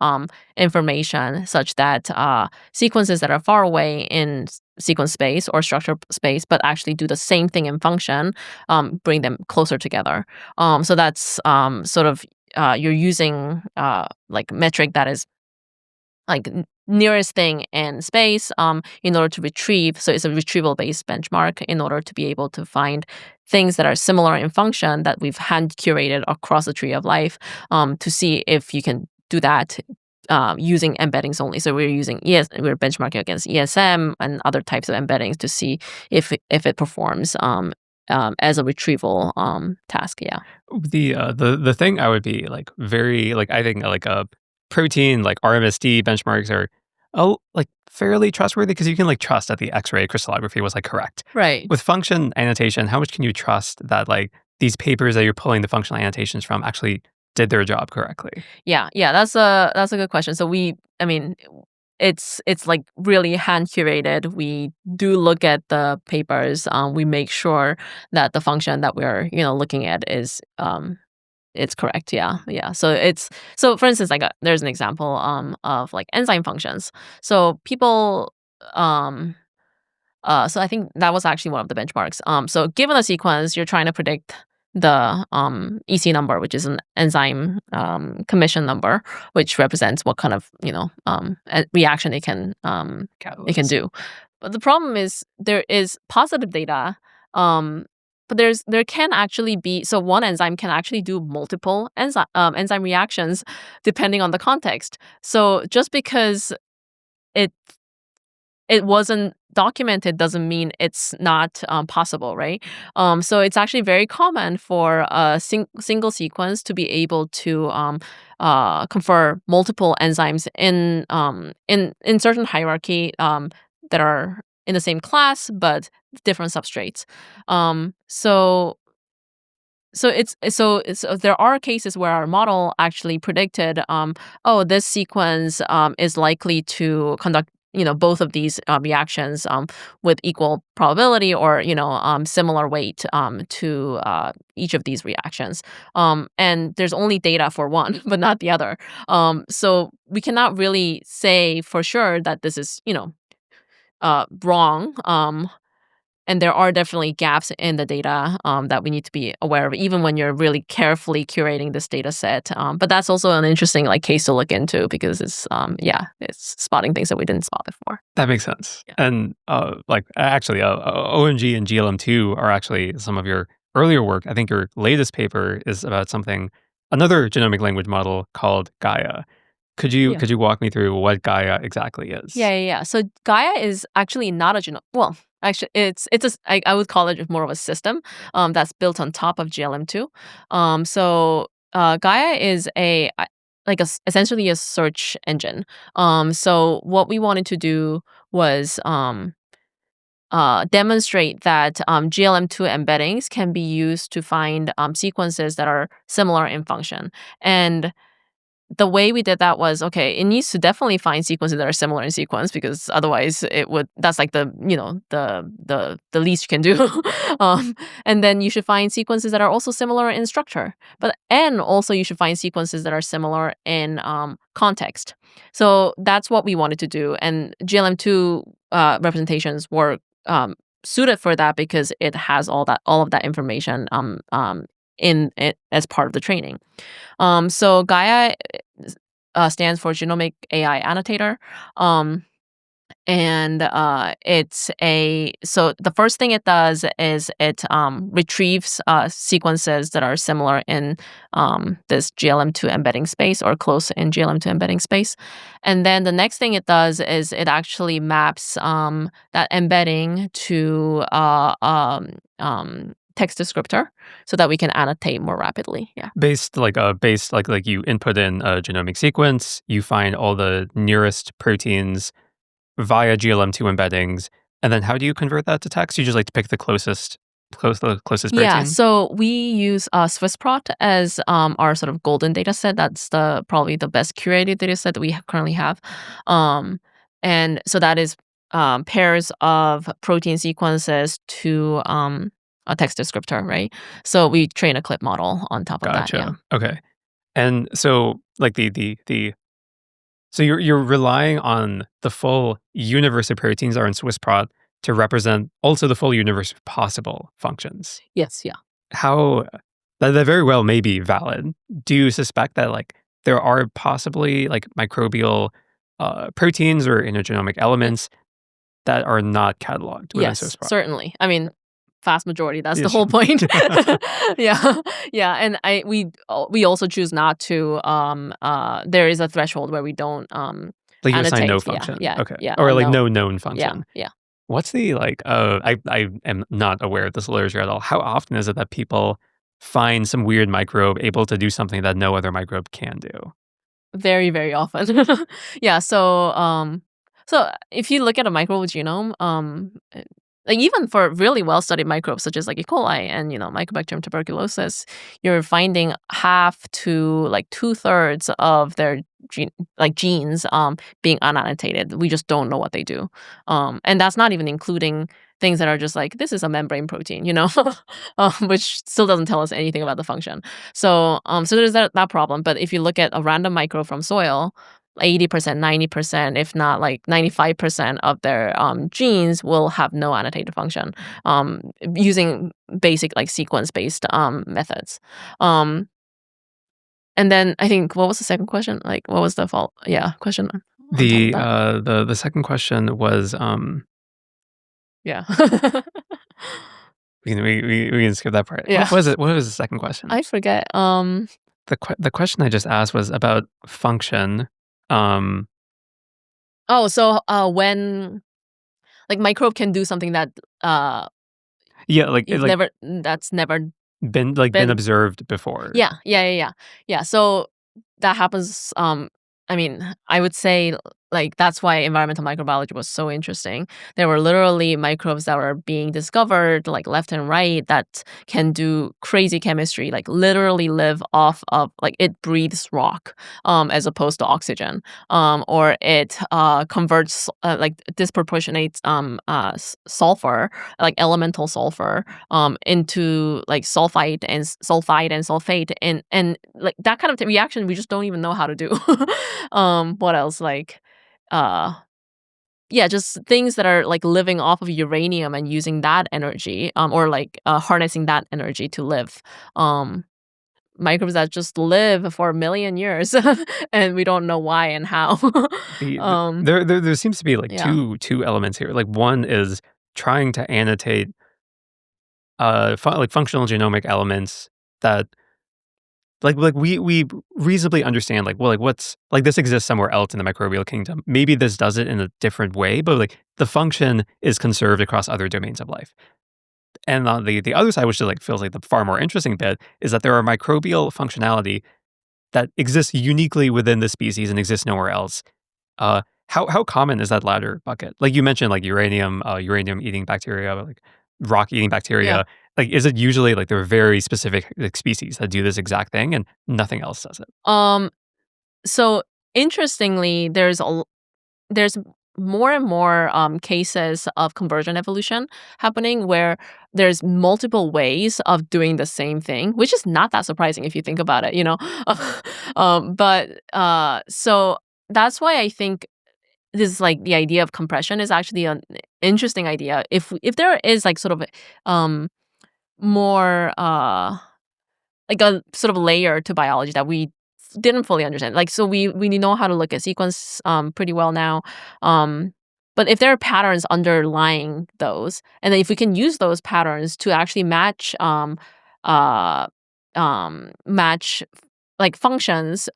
A: information such that sequences that are far away in sequence space or structure space but actually do the same thing in function, bring them closer together. So that's sort of you're using like metric that is like nearest thing in space in order to retrieve. So it's a retrieval based benchmark in order to be able to find things that are similar in function that we've hand curated across the tree of life, to see if you can do that using embeddings only. So we're benchmarking against ESM and other types of embeddings to see if it performs as a retrieval task. Yeah.
B: The thing I would be like very like I think like a protein like RMSD benchmarks are fairly trustworthy because you can like trust that the X-ray crystallography was like correct.
A: Right.
B: With function annotation, how much can you trust that like these papers that you're pulling the functional annotations from actually did their job correctly?
A: Yeah, that's a good question. So it's like really hand curated. We do look at the papers. We make sure that the function that we're looking at is it's correct. Yeah. So for instance, like there's an example of like enzyme functions. So people so I think that was actually one of the benchmarks. So given a sequence, you're trying to predict the EC number, which is an enzyme commission number, which represents what kind of reaction it can do. But the problem is there is positive data, but there can actually be, so one enzyme can actually do multiple enzyme reactions depending on the context. So just because it wasn't documented doesn't mean it's not possible, right? So it's actually very common for a single sequence to be able to confer multiple enzymes in certain hierarchy that are in the same class but different substrates. So there are cases where our model actually predicted, this sequence is likely to conduct both of these reactions with equal probability or similar weight to each of these reactions. And there's only data for one, but not the other. So we cannot really say for sure that this is wrong. And there are definitely gaps in the data that we need to be aware of, even when you're really carefully curating this data set. But that's also an interesting case to look into because it's spotting things that we didn't spot before.
B: That makes sense.
A: Yeah.
B: And actually, OMG and GLM2 are actually some of your earlier work. I think your latest paper is about another genomic language model called Gaia. Could you walk me through what Gaia exactly is?
A: Yeah. So Gaia is actually not a genome. Well, actually, I would call it more of a system that's built on top of GLM2. So Gaia is essentially a search engine. So what we wanted to do was demonstrate that GLM2 embeddings can be used to find sequences that are similar in function. And the way we did that was, it needs to definitely find sequences that are similar in sequence because otherwise that's like the least you can do. And then you should find sequences that are also similar in structure, and also you should find sequences that are similar in context. So that's what we wanted to do. And GLM2 representations were suited for that because it has all of that information in it as part of the training. So Gaia stands for Genomic AI Annotator. And so the first thing it does is it retrieves sequences that are similar in this GLM2 embedding space or close in GLM2 embedding space. And then the next thing it does is it actually maps that embedding to text descriptor so that we can annotate more rapidly. Yeah.
B: Based like you input in a genomic sequence, you find all the nearest proteins via GLM2 embeddings, and then how do you convert that to text? You just pick the closest protein?
A: Yeah, so we use SwissProt as our sort of golden data set. That's probably the best curated data set that we currently have. And so that is pairs of protein sequences to a text descriptor, right? So we train a clip model on top of that. Yeah.
B: Okay. And so so you're relying on the full universe of proteins that are in SwissProt to represent also the full universe of possible functions.
A: Yes, yeah.
B: How that very well may be valid. Do you suspect that there are possibly microbial proteins or intergenomic elements that are not cataloged within SwissProt?
A: Yes, certainly. I mean, vast majority. That's the whole point. Yeah. And we also choose not to. There is a threshold where we don't
B: you assign
A: annotate.
B: no function.
A: Yeah.
B: Okay. Or no known function.
A: Yeah.
B: What's the I am not aware of this literature at all. How often is it that people find some weird microbe able to do something that no other microbe can do?
A: Very, very often. Yeah. So So if you look at a microbial genome, like even for really well-studied microbes such as like E. coli and Mycobacterium tuberculosis, you're finding half to like 2/3 of their genes being unannotated. We just don't know what they do, and that's not even including things that are just like this is a membrane protein, which still doesn't tell us anything about the function. So there's that problem. But if you look at a random microbe from soil, 80%, 90%, if not like 95% of their genes will have no annotated function using basic like sequence-based methods. Um, and then I think what was the second question? Like what was the fault? Yeah, question on top of
B: The
A: that.
B: the second question was
A: Yeah.
B: we can skip that part.
A: Yeah.
B: What was it? What was the second question?
A: I forget.
B: The question I just asked was about function.
A: Oh, so when like microbe can do something that
B: Yeah, like
A: you've
B: like
A: never that's never
B: been
A: been.
B: observed before.
A: Yeah. So that happens. I mean, I would say like that's why environmental microbiology was so interesting. There were literally microbes that were being discovered like left and right that can do crazy chemistry, like literally live off of like it breathes rock, as opposed to oxygen, or it converts like disproportionate sulfur, like elemental sulfur, into like sulfide and sulfate and like that kind of reaction we just don't even know how to do. What else? Like uh yeah, just things that are like living off of uranium and using that energy, or like harnessing that energy to live. Um Microbes that just live for a million years and we don't know why and how. um
B: There seems to be like
A: yeah.
B: two elements here. Like one is trying to annotate like functional genomic elements that like we reasonably understand like well like what's like this exists somewhere else in the microbial kingdom. Maybe this does it in a different way, but like the function is conserved across other domains of life. And on the other side, which is like feels like the far more interesting bit, is that there are microbial functionality that exists uniquely within the species and exists nowhere else. How common is that latter bucket? Like you mentioned, like uranium eating bacteria, like rock eating
A: Yeah.
B: bacteria. Like, is it usually like there are very specific like species that do this exact thing and nothing else does it?
A: Um so interestingly, there's more and more cases of convergent evolution happening where there's multiple ways of doing the same thing, which is not that surprising if you think about it. But so that's why I think this like the idea of compression is actually an interesting idea. If there is like sort of more like a sort of layer to biology that we didn't fully understand. Like, so we know how to look at sequence pretty well now. Um, but if there are patterns underlying those, and then if we can use those patterns to actually uh, match like functions,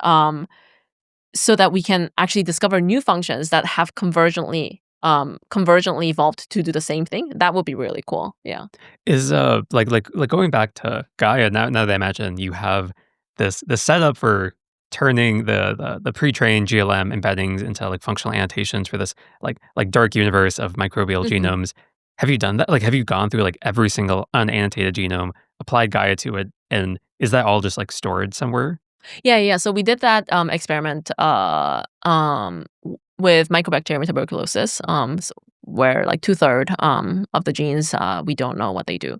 A: so that we can actually discover new functions that have convergently evolved to do the same thing, that would be really cool. Yeah.
B: Is like going back to Gaia now that I imagine you have this setup for turning the pre-trained GLM embeddings into like functional annotations for this like dark universe of microbial
A: Mhm.
B: genomes. Have you done that? Like have you gone through like every single unannotated genome, applied Gaia to it, and is that all just like stored somewhere?
A: Yeah. So we did that experiment with Mycobacterium tuberculosis, where like 2/3 of the genes we don't know what they do.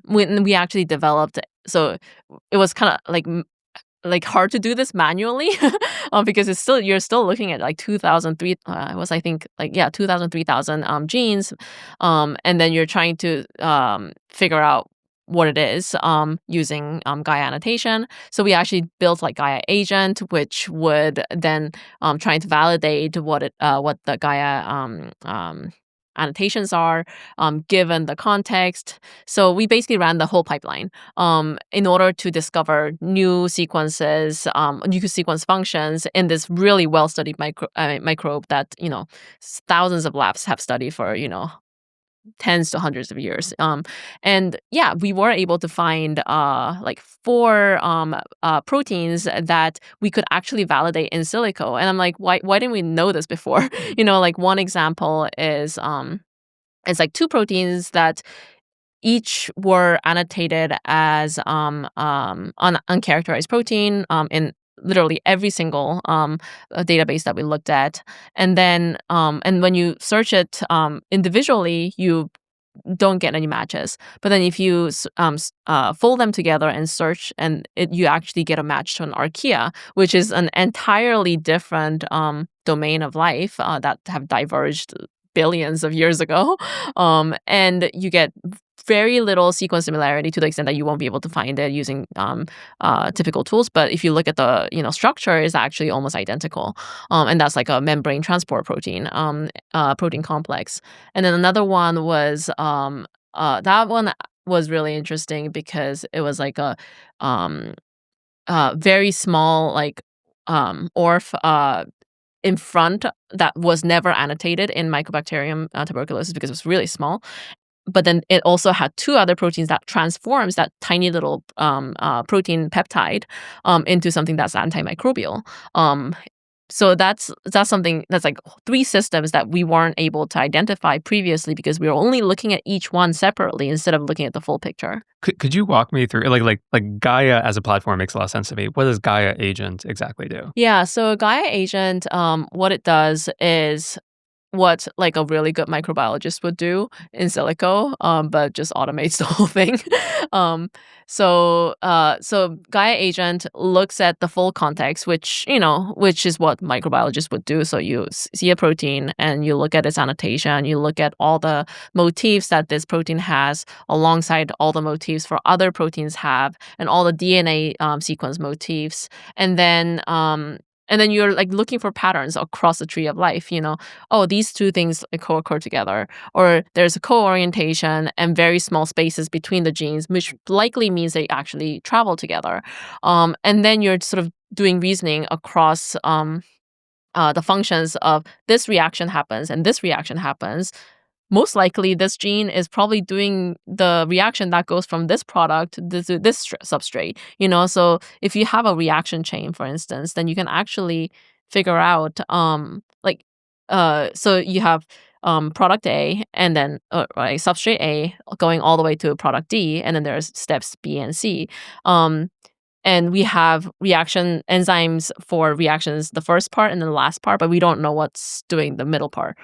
A: We actually developed, so it was kind of like hard to do this manually because you're still looking at like 2003 it was I think like yeah 2000 3000 genes, and then you're trying to figure out what it is using Gaia annotation. So we actually built like Gaia agent, which would then trying to validate what the Gaia annotations are given the context. So we basically ran the whole pipeline in order to discover new sequences, new sequence functions in this really well-studied microbe that thousands of labs have studied for tens to hundreds of years. And yeah, we were able to find like 4 proteins that we could actually validate in silico. And I'm like, why didn't we know this before? Like one example is it's like 2 proteins that each were annotated as uncharacterized protein in literally every single database that we looked at. And then and when you search it individually, you don't get any matches. But then if you fold them together and search, and you actually get a match to an archaea, which is an entirely different domain of life that have diverged billions of years ago. And you get very little sequence similarity to the extent that you won't be able to find it using typical tools. But if you look at the structure, is actually almost identical. And that's like a membrane transport protein, protein complex. And then another one was that one was really interesting because it was like a very small like ORF in front that was never annotated in Mycobacterium tuberculosis because it was really small. But then it also had 2 other proteins that transforms that tiny little protein peptide into something that's antimicrobial. So that's something that's like 3 systems that we weren't able to identify previously because we were only looking at each one separately instead of looking at the full picture.
B: Could you walk me through like Gaia as a platform makes a lot of sense to me. What does Gaia agent exactly do?
A: Yeah, so Gaia agent, what it does is what like a really good microbiologist would do in silico, but just automates the whole thing. So Gaia agent looks at the full context, which is what microbiologists would do. So you see a protein and you look at its annotation, you look at all the motifs that this protein has alongside all the motifs for other proteins have, and all the DNA sequence motifs, and then you're like looking for patterns across the tree of life. Oh, these 2 things co-occur together, or there's a co-orientation and very small spaces between the genes, which likely means they actually travel together. And then you're sort of doing reasoning across the functions of this reaction happens and this reaction happens. Most likely this gene is probably doing the reaction that goes from this product to this substrate. So if you have a reaction chain, for instance, then you can actually figure out so you have product A, and then substrate A going all the way to product D, and then there's steps B and C. And we have reaction enzymes for reactions, the first part and the last part, but we don't know what's doing the middle part.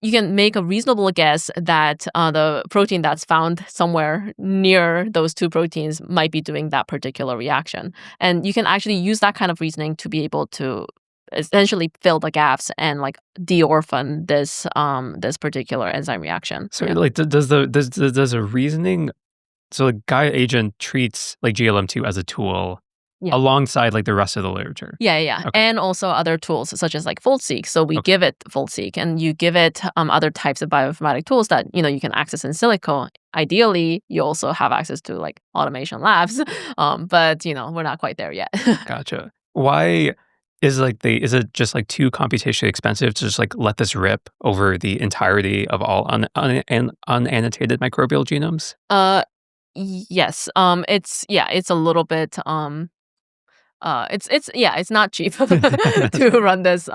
A: You can make a reasonable guess that the protein that's found somewhere near those 2 proteins might be doing that particular reaction. And you can actually use that kind of reasoning to be able to essentially fill the gaps and like de-orphan this particular enzyme reaction.
B: So like does a reasoning, so like Gaia agent treats like GLM2 as a tool alongside like the rest of the literature.
A: Yeah. Okay. And also other tools such as like FoldSeq. So we give it FoldSeq, and you give it other types of bioinformatic tools that you can access in silico. Ideally, you also have access to like automation labs, but we're not quite there yet.
B: Gotcha. Why is it just like too computationally expensive to just like let this rip over the entirety of all unannotated microbial genomes?
A: Yes. It's a little bit it's not cheap to run this,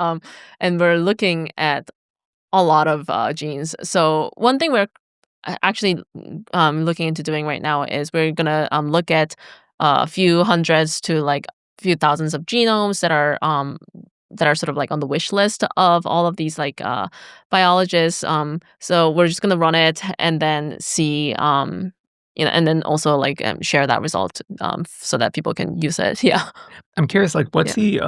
A: and we're looking at a lot of genes. So one thing we're actually looking into doing right now is we're gonna look at a few hundreds to like a few thousands of genomes that are sort of like on the wish list of all of these like biologists. So we're just gonna run it and then see and then also like share that result so that people can use it. Yeah.
B: I'm curious, like, what's the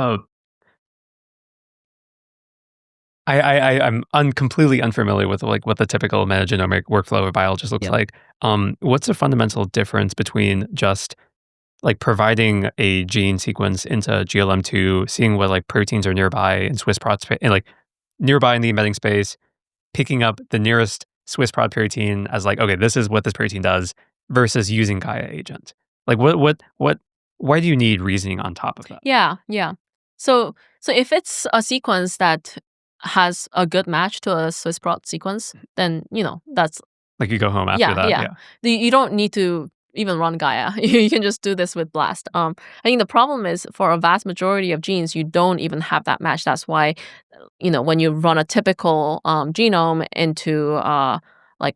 B: I'm completely unfamiliar with like what the typical metagenomic workflow of a biologist looks like. What's the fundamental difference between just like providing a gene sequence into GLM2, seeing what like proteins are nearby in Swiss prot and like nearby in the embedding space, picking up the nearest Swiss prot protein as like, okay, this is what this protein does, versus using Gaia agent? Like why do you need reasoning on top of that?
A: Yeah. So if it's a sequence that has a good match to a Swiss prot sequence, then that's
B: Like you go home after that. Yeah.
A: You don't need to even run Gaia. You can just do this with BLAST. I think the problem is for a vast majority of genes, you don't even have that match. That's why, when you run a typical genome into like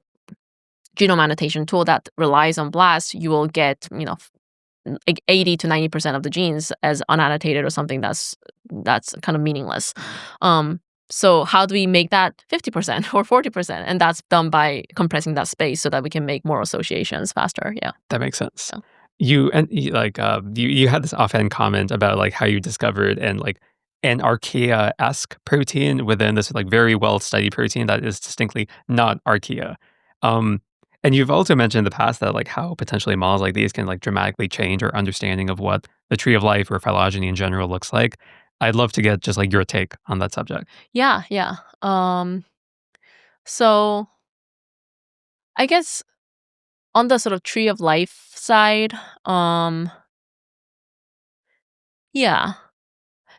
A: genome annotation tool that relies on BLAST, you will get like 80 to 90% of the genes as unannotated or something that's kind of meaningless. So how do we make that 50% or 40%? And that's done by compressing that space so that we can make more associations faster. Yeah.
B: That makes sense.
A: Yeah.
B: You had this offhand comment about like how you discovered an archaea-esque protein within this like very well studied protein that is distinctly not archaea. And you've also mentioned in the past that like how potentially models like these can like dramatically change our understanding of what the tree of life or phylogeny in general looks like. I'd love to get just like your take on that subject.
A: Yeah. So I guess on the sort of tree of life side, yeah.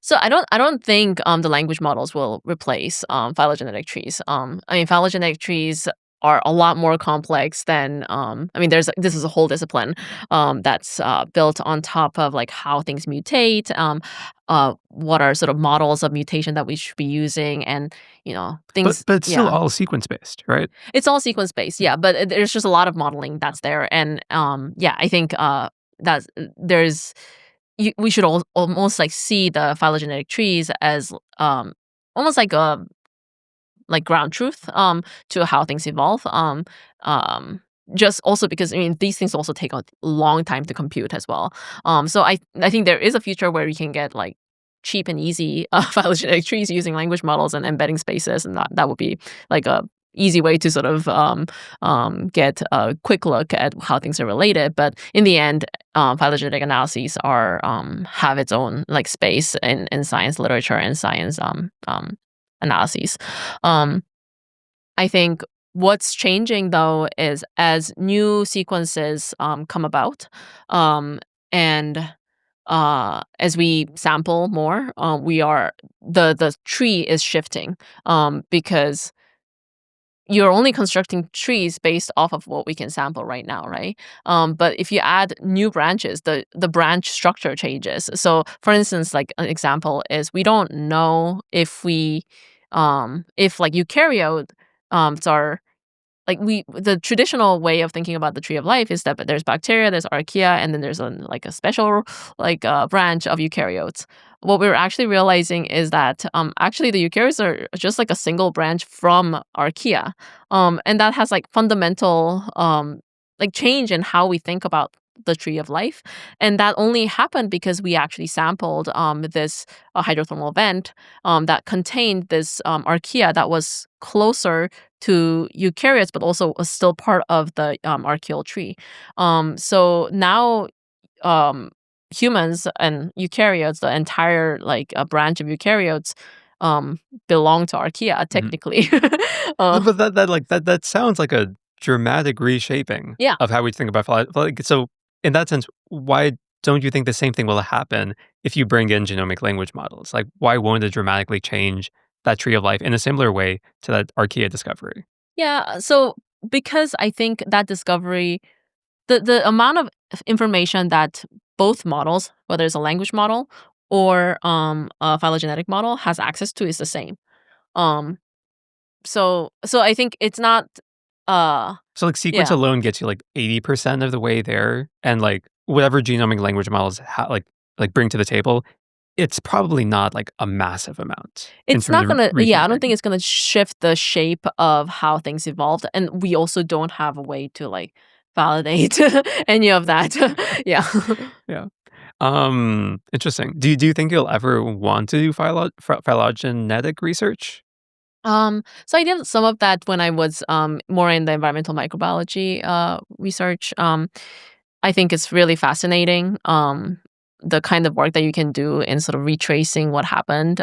A: So I don't think the language models will replace phylogenetic trees. I mean, phylogenetic trees are a lot more complex than this is a whole discipline that's built on top of like how things mutate, what are sort of models of mutation that we should be using, and things.
B: But it's still all sequence based, right?
A: It's all sequence based, yeah. But there's just a lot of modeling that's there, and I think that there's. We should almost like see the phylogenetic trees as almost like a ground truth to how things evolve. Just also because these things also take a long time to compute as well. So I think there is a future where you can get like cheap and easy phylogenetic trees using language models and embedding spaces, and that would be like a easy way to sort of get a quick look at how things are related. But in the end, phylogenetic analyses are have its own like space in science literature and science analyses. I think what's changing though is as new sequences come about, and as we sample more, the tree is shifting because you're only constructing trees based off of what we can sample right now, right? But if you add new branches, the branch structure changes. So, for instance, like an example is we don't know if like eukaryotes are like the traditional way of thinking about the tree of life is that there's bacteria, there's archaea, and then there's a special branch of eukaryotes. What we're actually realizing is that actually the eukaryotes are just like a single branch from archaea, and that has like fundamental change in how we think about the tree of life, and that only happened because we actually sampled this hydrothermal vent that contained this archaea that was closer to eukaryotes, but also was still part of the archaeal tree. So now humans and eukaryotes, the entire branch of eukaryotes, belong to archaea technically.
B: But that sounds like a dramatic reshaping of how we think about phylogeny. So in that sense, why don't you think the same thing will happen if you bring in genomic language models? Like, why won't it dramatically change that tree of life in a similar way to that archaea discovery?
A: Yeah, so because I think that discovery, the amount of information that both models, whether it's a language model or a phylogenetic model, has access to is the same. So I think it's not.
B: So like sequence alone gets you like 80% of the way there, and like whatever genomic language models bring to the table, it's probably not like a massive amount.
A: It's not gonna. Yeah, I don't think it's gonna shift the shape of how things evolved, and we also don't have a way to like validate any of that. Yeah.
B: Yeah. Interesting. Do you think you'll ever want to do phylogenetic research?
A: So I did some of that when I was more in the environmental microbiology research. I think it's really fascinating. The kind of work that you can do in sort of retracing what happened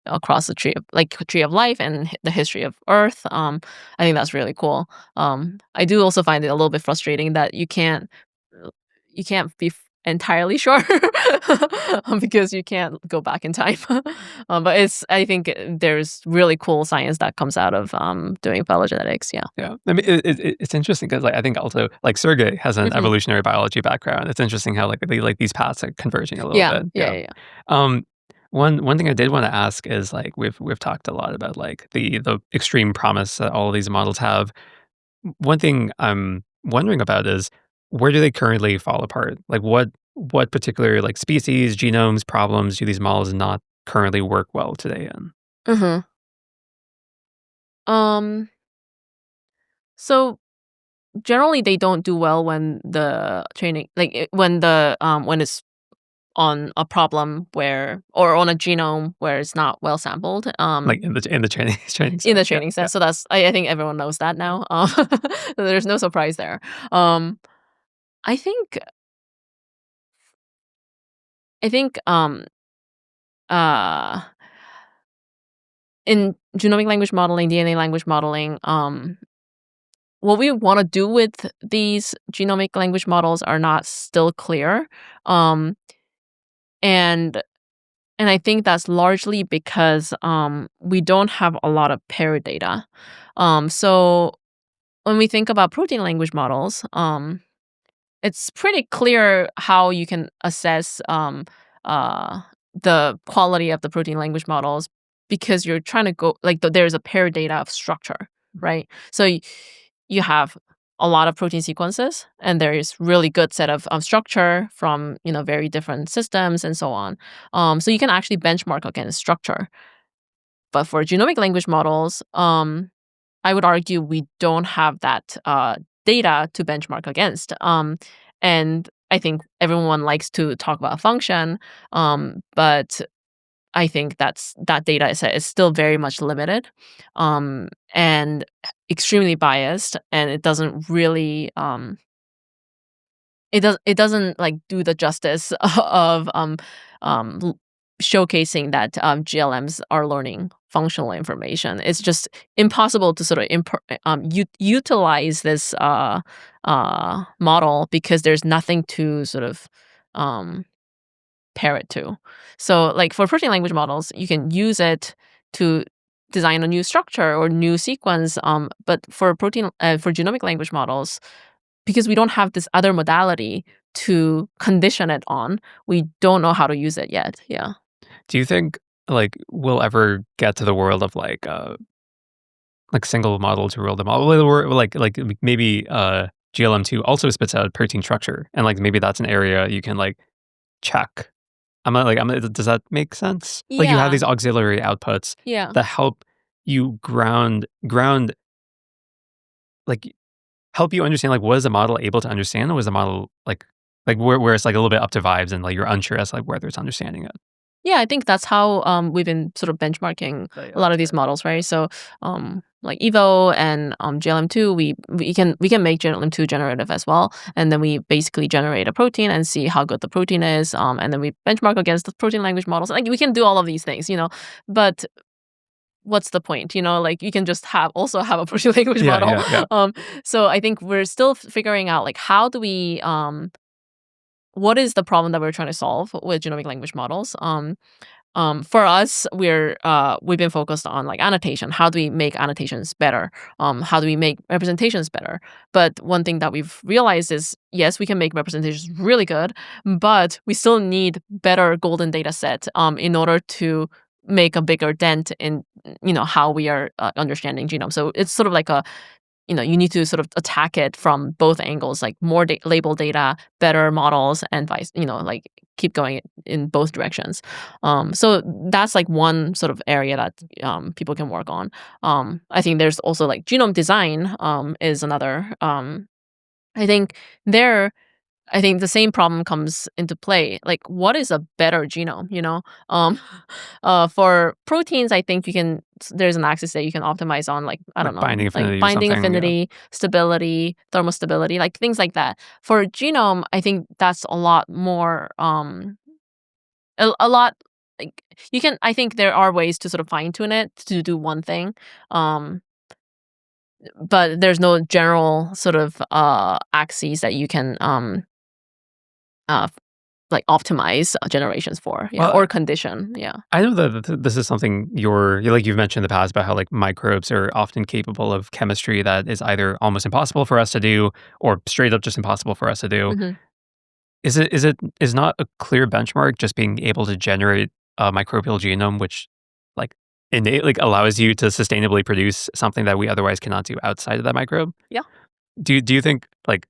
A: across the tree of life and the history of Earth. I think that's really cool. I do also find it a little bit frustrating that you can't be entirely sure because you can't go back in time. But I think there's really cool science that comes out of doing phylogenetics. Yeah.
B: Yeah. I mean, it's interesting because I think also Sergey has an evolutionary biology background. It's interesting how these paths are converging a little bit.
A: Yeah.
B: One thing I did want to ask is we've talked a lot about the extreme promise that all of these models have. One thing I'm wondering about is where do they currently fall apart? What particular species, genomes, problems do these models not currently work well today in?
A: Mm-hmm. So generally they don't do well when the training when it's on a problem or on a genome where it's not well sampled.
B: In the training
A: In the
B: set.
A: training set. So that's I think everyone knows that now. So there's no surprise there. I think uh in genomic language modeling, DNA language modeling, what we want to do with these genomic language models are not still clear. Um, and I think that's largely because we don't have a lot of paired data. So when we think about protein language models, it's pretty clear how you can assess uh, the quality of the protein language models because you're trying to go there's a paired data of structure, right? So you have a lot of protein sequences, and there is really good set of structure from very different systems and so on. So you can actually benchmark against structure. But for genomic language models, I would argue we don't have that data to benchmark against. And I think everyone likes to talk about function, but I think that data set is still very much limited, and extremely biased, and it doesn't really it doesn't do the justice of showcasing that GLMs are learning functional information. It's just impossible to sort of utilize this model because there's nothing to sort of pair it to. So for protein language models, you can use it to design a new structure or new sequence. But for genomic language models, because we don't have this other modality to condition it on, we don't know how to use it yet. Yeah.
B: Do you think we'll ever get to the world of single model to rule them all? Maybe GLM2 also spits out protein structure, and maybe that's an area you can check. Does that make sense? You have these auxiliary outputs that help you help you understand what is the model able to understand, or is the model where it's a little bit up to vibes and you're unsure as whether it's understanding it.
A: Yeah, I think that's how we've been sort of benchmarking a lot of these models, right? So Evo and GLM2, we can make GLM2 generative as well, and then we basically generate a protein and see how good the protein is, and then we benchmark against the protein language models. We can do all of these things, but what's the point? You can just also have a protein language model.
B: Yeah.
A: So I think we're still figuring out how do we what is the problem that we're trying to solve with genomic language models. For us, we've been focused on annotation. How do we make annotations better? How do we make representations better? But one thing that we've realized is, yes, we can make representations really good, but we still need better golden data set in order to make a bigger dent in how we are understanding genome. So it's sort of you need to sort of attack it from both angles, more label data, better models, and vice, keep going in both directions. So that's one sort of area that people can work on. I think there's also genome design is another. I think the same problem comes into play. What is a better genome? For proteins, I think there's an axis that you can optimize on, I don't know,
B: binding affinity,
A: binding affinity, stability, thermostability, things like that. For genome, I think that's a lot more, a lot. I think there are ways to sort of fine tune it to do one thing. But there's no general sort of axes that you can like optimize generations for,
B: Well,
A: or condition.
B: I know that this is something you've mentioned in the past about how like microbes are often capable of chemistry that is either almost impossible for us to do or straight up just impossible for us to do.
A: Mhm.
B: Is not a clear benchmark just being able to generate a microbial genome, which like innately allows you to sustainably produce something that we otherwise cannot do outside of that microbe?
A: Yeah.
B: Do you think like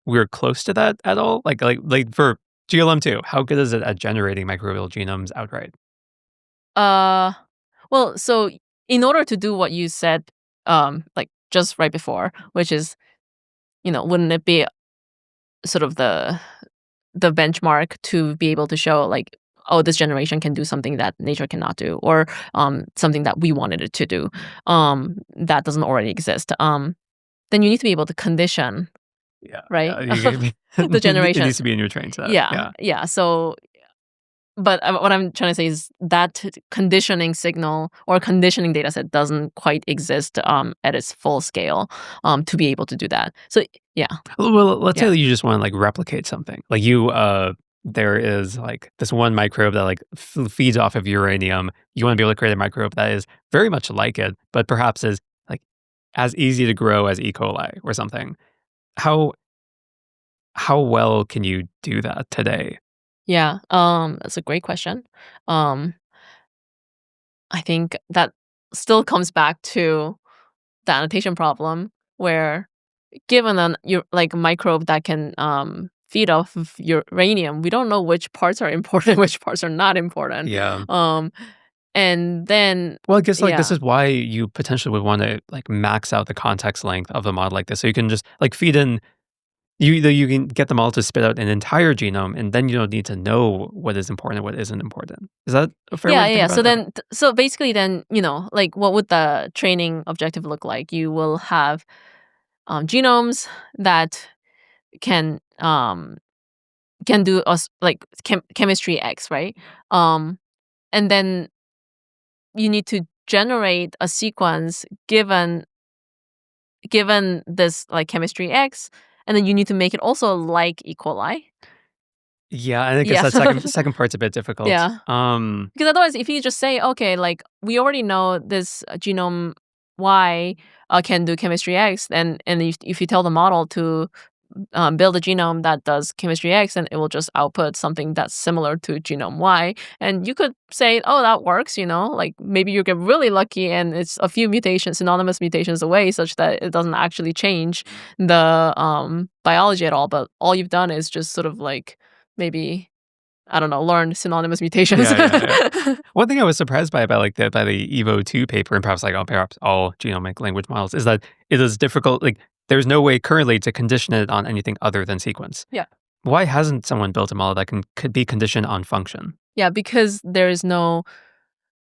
B: we're close to that at all? Like for GLM2, how good is it at generating microbial genomes outright?
A: Well, so in order to do what you said, like just right before, which is, wouldn't it be sort of the benchmark to be able to show like, oh, this generation can do something that nature cannot do, or something that we wanted it to do, that doesn't already exist. Then you need to be able to condition,
B: Yeah,
A: right?
B: yeah.
A: The
B: It
A: generation.
B: needs to be in your train set.
A: Yeah, yeah. So, but what I'm trying to say is that conditioning signal or conditioning data set doesn't quite exist at its full scale to be able to do that. So, yeah.
B: Well, let's say
A: Yeah.
B: that you just want to like replicate something. Like there is like this one microbe that like feeds off of uranium. You want to be able to create a microbe that is very much like it, but perhaps is like as easy to grow as E. coli or something. How well can you do that today?
A: Yeah, that's a great question. Um, I think that still comes back to the annotation problem, where given like microbe that can feed off of uranium, we don't know which parts are important, which parts are not important.
B: Yeah.
A: And then
B: Well, I guess like this
A: yeah,
B: is why you potentially would want to like max out the context length of the model like this, so you can just like feed in. You can get them all to spit out an entire genome, and then you don't need to know what is important and what isn't important. Is that a fair way
A: yeah,
B: to think
A: yeah.
B: about
A: So
B: it? Okay.
A: then, so basically, then like what would the training objective look like? You will have genomes that can do us like chemistry X, right? And then you need to generate a sequence given this like chemistry X, and then you need to make it also like E. coli.
B: Yeah, I guess
A: Yeah.
B: that second part's a bit difficult.
A: Yeah. Because otherwise, if you just say, okay, like we already know this genome Y can do chemistry X, and if you tell the model to build a genome that does chemistry X, and it will just output something that's similar to genome Y. And you could say, oh, that works, like maybe you get really lucky and it's a few mutations, synonymous mutations away, such that it doesn't actually change the biology at all. But all you've done is just sort of like maybe, I don't know, learn synonymous mutations.
B: Yeah. One thing I was surprised by about like by the Evo 2 paper, and perhaps all genomic language models, is that it is difficult. Like there's no way currently to condition it on anything other than sequence.
A: Yeah.
B: Why hasn't someone built a model that could be conditioned on function?
A: Yeah, because there is no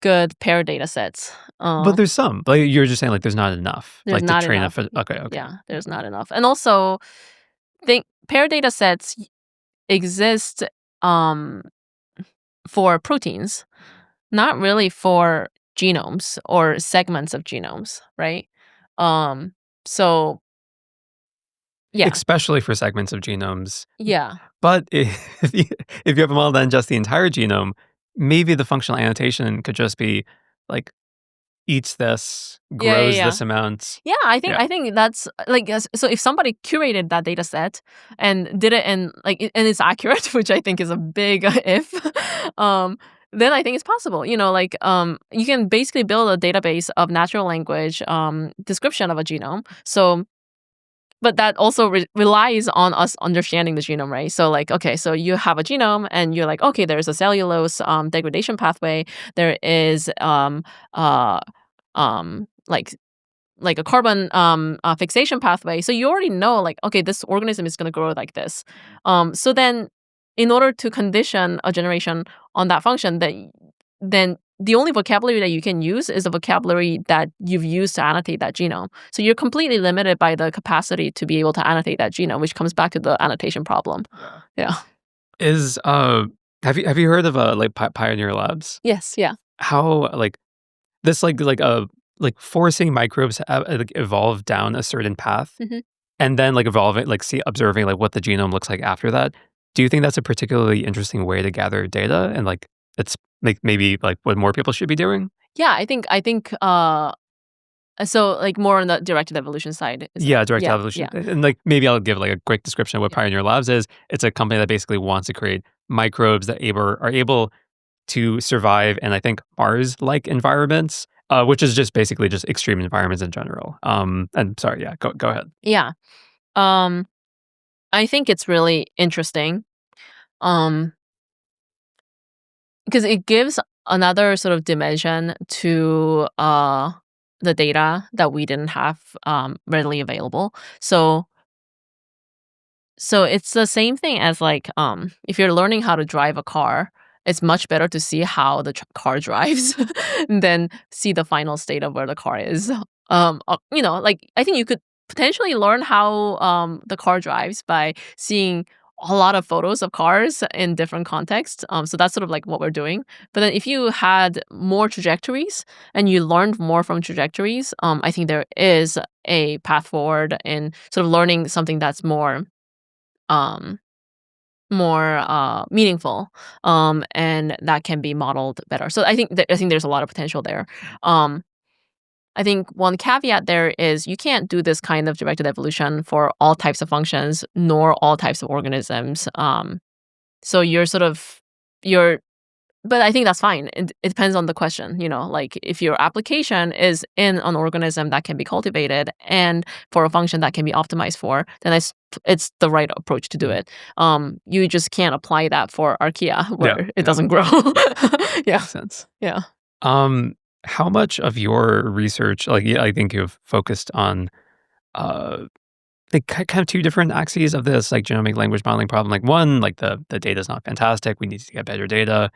A: good pair data sets.
B: But there's some. Like you're just saying, like there's not enough.
A: There's
B: Like to
A: not
B: train
A: enough.
B: Okay.
A: Yeah, there's not enough. And also, think pair data sets exist um, for proteins, not really for genomes or segments of genomes, right? Um, so yeah,
B: Especially for segments of genomes.
A: yeah,
B: But if you have a model that ingests the entire genome, maybe the functional annotation could just be like eats this, grows
A: yeah.
B: this amount.
A: Yeah,
B: Yeah.
A: I think that's like so if somebody curated that data set and did it and and it's accurate, which I think is a big if, then I think it's possible. Like you can basically build a database of natural language description of a genome. So but that also relies on us understanding the genome, right? So like, okay, so you have a genome and you're like, okay, there's a cellulose degradation pathway. There is like a carbon fixation pathway. So you already know like, okay, this organism is going to grow like this. So then in order to condition a generation on that function, then the only vocabulary that you can use is the vocabulary that you've used to annotate that genome. So you're completely limited by the capacity to be able to annotate that genome, which comes back to the annotation problem. Yeah.
B: Is have you heard of like Pioneer Labs?
A: Yes. Yeah.
B: How like this like forcing microbes to like, evolve down a certain path,
A: Mhm.
B: and then like evolving, like observing like what the genome looks like after that. Do you think that's a particularly interesting way to gather data, and like it's like maybe like what more people should be doing?
A: Yeah, I think so like more on the directed evolution side.
B: Yeah, direct
A: Yeah,
B: evolution.
A: yeah.
B: And like maybe I'll give like a quick description of what
A: Yeah.
B: Pioneer Labs is. It's a company that basically wants to create microbes that are able to survive in, I think, Mars-like environments, which is just basically just extreme environments in general. And sorry, yeah, go ahead.
A: Yeah. Um I think it's really interesting. Um because it gives another sort of dimension to the data that we didn't have readily available. So it's the same thing as like if you're learning how to drive a car, it's much better to see how the car drives than see the final state of where the car is. Like I think you could potentially learn how the car drives by seeing a lot of photos of cars in different contexts. So that's sort of like what we're doing. But then if you had more trajectories and you learned more from trajectories, I think there is a path forward in sort of learning something that's um, more meaningful, and that can be modeled better. So I think there's a lot of potential there. Um, I think one caveat there is you can't do this kind of directed evolution for all types of functions nor all types of organisms. So you're but I think that's fine. It depends on the question, like if your application is in an organism that can be cultivated and for a function that can be optimized for, then it's the right approach to do it. You just can't apply that for archaea where it doesn't grow. Yeah.
B: Makes sense.
A: Yeah.
B: Um, how much of your research, like yeah, I think you've focused on uh like kind of two different axes of this like genomic language modeling problem. Like one, like the data is not fantastic. We need to get better data.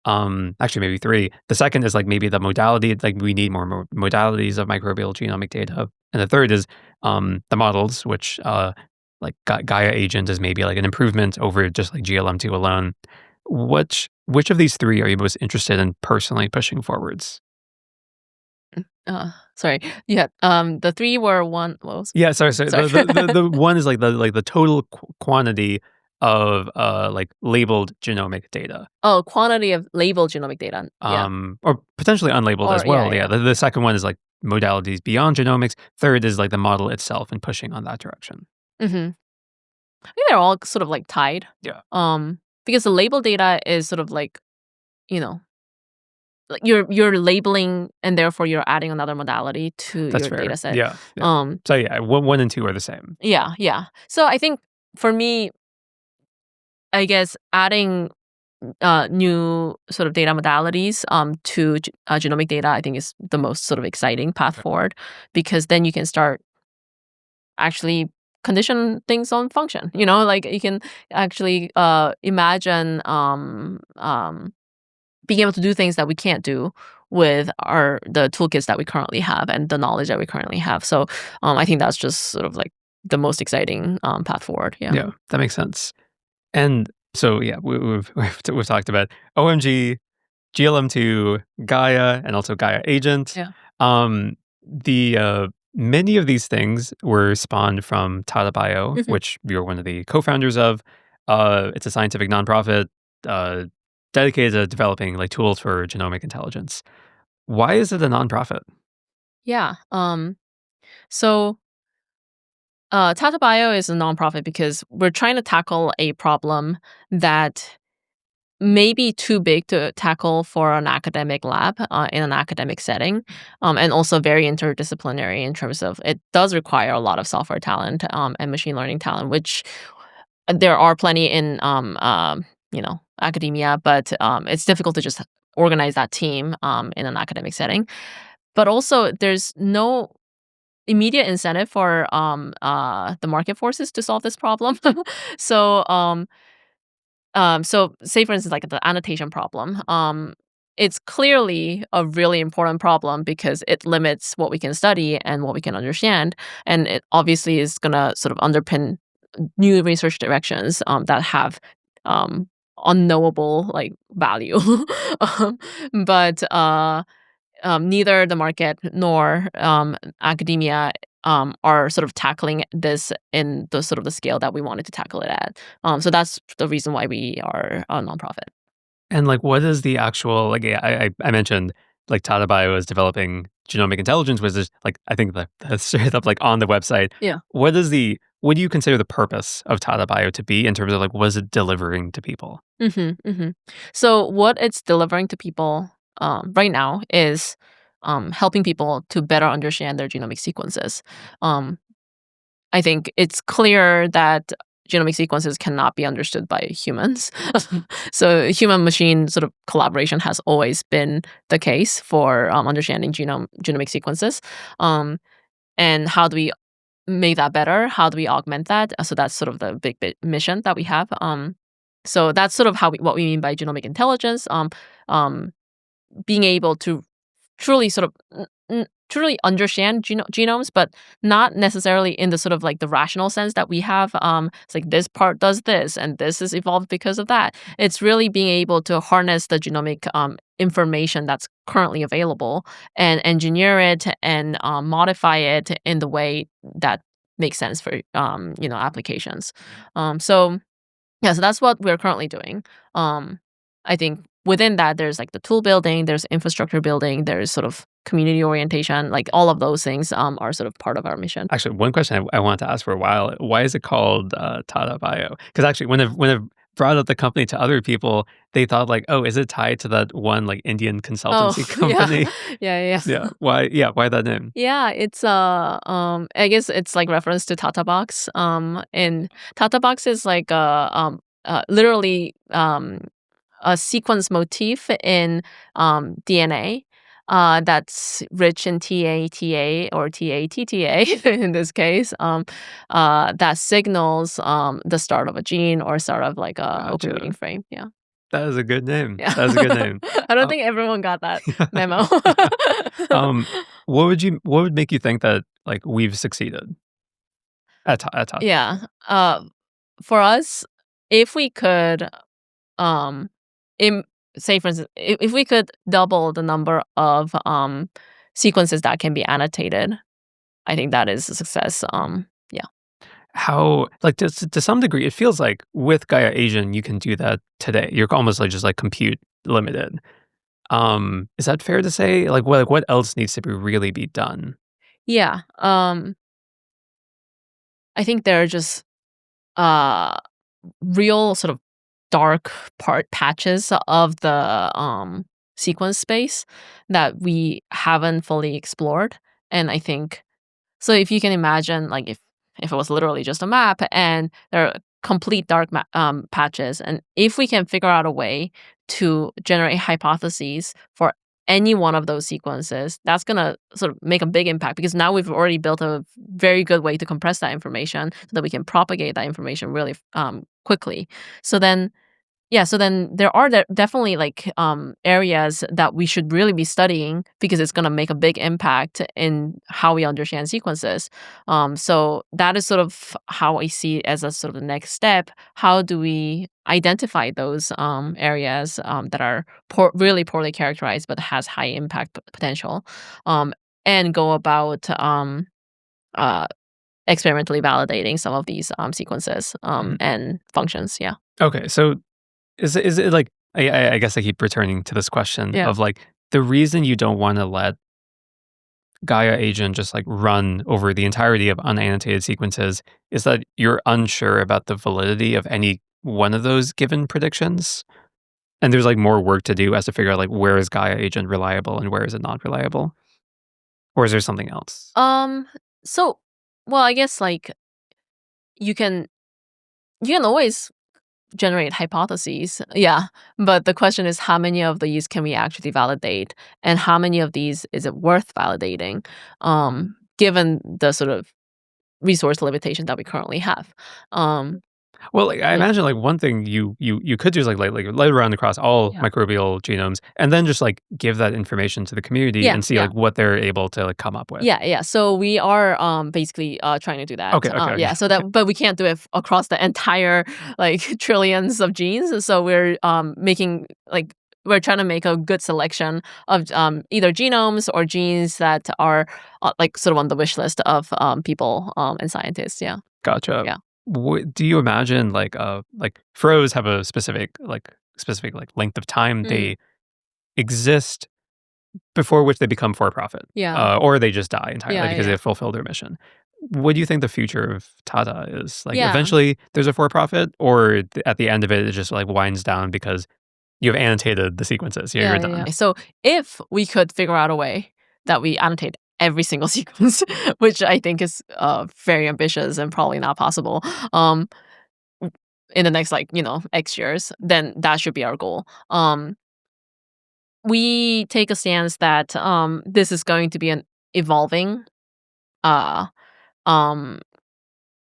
B: Actually maybe three. The second is like maybe the modality, like we need more modalities of microbial genomic data. And the third is the models, which like Gaia agent is maybe like an improvement over just like GLM2 alone. Which of these three are you most interested in personally pushing forwards?
A: Sorry. Yeah. The three were one. What was?
B: Yeah, sorry.
A: Sorry.
B: The one is like the total quantity of like labeled genomic data,
A: Oh, quantity of labeled genomic data. Yeah.
B: or potentially unlabeled as
A: Or yeah,
B: well. Yeah,
A: yeah.
B: the second one is like modalities beyond genomics. Third is like the model itself and pushing on that direction.
A: Mm-hmm. I think they're all sort of like tied.
B: Yeah,
A: Because the label data is sort of like, you know, like you're labeling and therefore you're adding another modality to
B: that's
A: your
B: fair.
A: data set.
B: Yeah, yeah.
A: Um,
B: So yeah, one and two are the same.
A: yeah, yeah. So I think for me, I guess adding new sort of data modalities to genomic data, I think is the most sort of exciting path forward because then you can start actually condition things on function. Like you can actually imagine being able to do things that we can't do with the toolkits that we currently have and the knowledge that we currently have. So I think that's just sort of like the most exciting path forward. Yeah.
B: Yeah, that makes sense. And so yeah, we've talked about OMG, GLM2, Gaia, and also Gaia agent.
A: Yeah.
B: The many of these things were spawned from Tatta Bio,
A: Mhm.
B: which you're one of the co-founders of. It's a scientific nonprofit uh, dedicated to developing like tools for genomic intelligence. Why is it a nonprofit?
A: Yeah. So Tatta Bio is a nonprofit because we're trying to tackle a problem that may be too big to tackle for an academic lab in an academic setting, and also very interdisciplinary in terms of it does require a lot of software talent and machine learning talent, which there are plenty in academia, but it's difficult to just organize that team in an academic setting. But also, there's no immediate incentive for the market forces to solve this problem. so so say for instance, like the annotation problem. It's clearly a really important problem because it limits what we can study and what we can understand, and it obviously is gonna sort of underpin new research directions that have um, unknowable like value. um, but neither the market nor academia are sort of tackling this in the sort of the scale that we wanted to tackle it at. So that's the reason why we are a nonprofit.
B: And like, what is the actual like? I mentioned like Tatta Bio is developing genomic intelligence, which is like I think that's straight up like on the website.
A: Yeah.
B: What do you consider the purpose of Tatta Bio to be in terms of like what is it delivering to people?
A: So what it's delivering to people right now is helping people to better understand their genomic sequences. I think it's clear that genomic sequences cannot be understood by humans. So human-machine sort of collaboration has always been the case for understanding genomic sequences. And how do we make that better? How do we augment that? So that's sort of the big mission that we have. So that's sort of what we mean by genomic intelligence. Being able to truly sort of truly understand genomes, but not necessarily in the sort of like the rational sense that we have. It's like this part does this, and this is evolved because of that. It's really being able to harness the genomic information that's currently available and engineer it and modify it in the way that makes sense for applications. So that's what we're currently doing. I think within that, there's like the tool building, there's infrastructure building, there's sort of community orientation, like all of those things are sort of part of our mission.
B: Actually, one question I wanted to ask for a while: why is it called Tatta Bio? Because actually, when I've brought up the company to other people, they thought like, oh, is it tied to that one like Indian consultancy company?
A: Yeah.
B: Why that name?
A: Yeah, it's I guess it's like reference to Tata Box. And Tata Box is like literally a sequence motif in DNA that's rich in TATA or TATTA in this case, that signals the start of a gene or start of like a open reading frame. Yeah.
B: That is a good name.
A: Yeah.
B: That is a good name.
A: I don't think everyone got that memo.
B: What would make you think that like we've succeeded at Tata?
A: Yeah. For us, if we could say for instance, if we could double the number of sequences that can be annotated, I think that is a success. Yeah.
B: How like to some degree, it feels like with Gaia Asian you can do that today. You're almost like just like compute limited. Is that fair to say? Like what else needs to really be done?
A: Yeah. I think there are just real sort of dark patches of the sequence space that we haven't fully explored. And I think so if you can imagine like if it was literally just a map and there are complete dark patches, and if we can figure out a way to generate hypotheses for any one of those sequences, that's going to sort of make a big impact because now we've already built a very good way to compress that information so that we can propagate that information really quickly. So then there are definitely like areas that we should really be studying because it's going to make a big impact in how we understand sequences. So that is sort of how I see it as a sort of the next step. How do we identify those areas that are really poorly characterized but has high impact potential, and go about experimentally validating some of these sequences and functions. Yeah.
B: Okay, so is it like I guess I keep returning to this question of like the reason you don't want to let Gaia agent just like run over the entirety of unannotated sequences is that you're unsure about the validity of any one of those given predictions, and there's like more work to do as to figure out like where is Gaia agent reliable and where is it not reliable, or is there something else?
A: So, well, I guess like you can always generate hypotheses. Yeah. But the question is how many of these can we actually validate and how many of these is it worth validating given the sort of resource limitation that we currently have.
B: Well, like, I imagine like one thing you could do is like let it run across all microbial genomes and then just like give that information to the community and see like what they're able to like come up with.
A: Yeah. So we are basically trying to do that.
B: Okay.
A: Yeah. So that, but we can't do it across the entire like trillions of genes. So we're making like we're trying to make a good selection of either genomes or genes that are like sort of on the wish list of people and scientists. Yeah.
B: Gotcha.
A: Yeah.
B: Do you imagine like froze have a specific length of time they exist before which they become for profit?
A: Yeah.
B: Or they just die entirely
A: Yeah,
B: because
A: yeah.
B: they fulfill their mission. What do you think the future of Tata is? Like
A: Yeah.
B: eventually there's a for profit, or at the end of it, it just like winds down because you have annotated the sequences. You're done.
A: Yeah. So if we could figure out a way that we annotate every single sequence, which I think is very ambitious and probably not possible, in the next X years, then that should be our goal. We take a stance that this is going to be an evolving uh, um,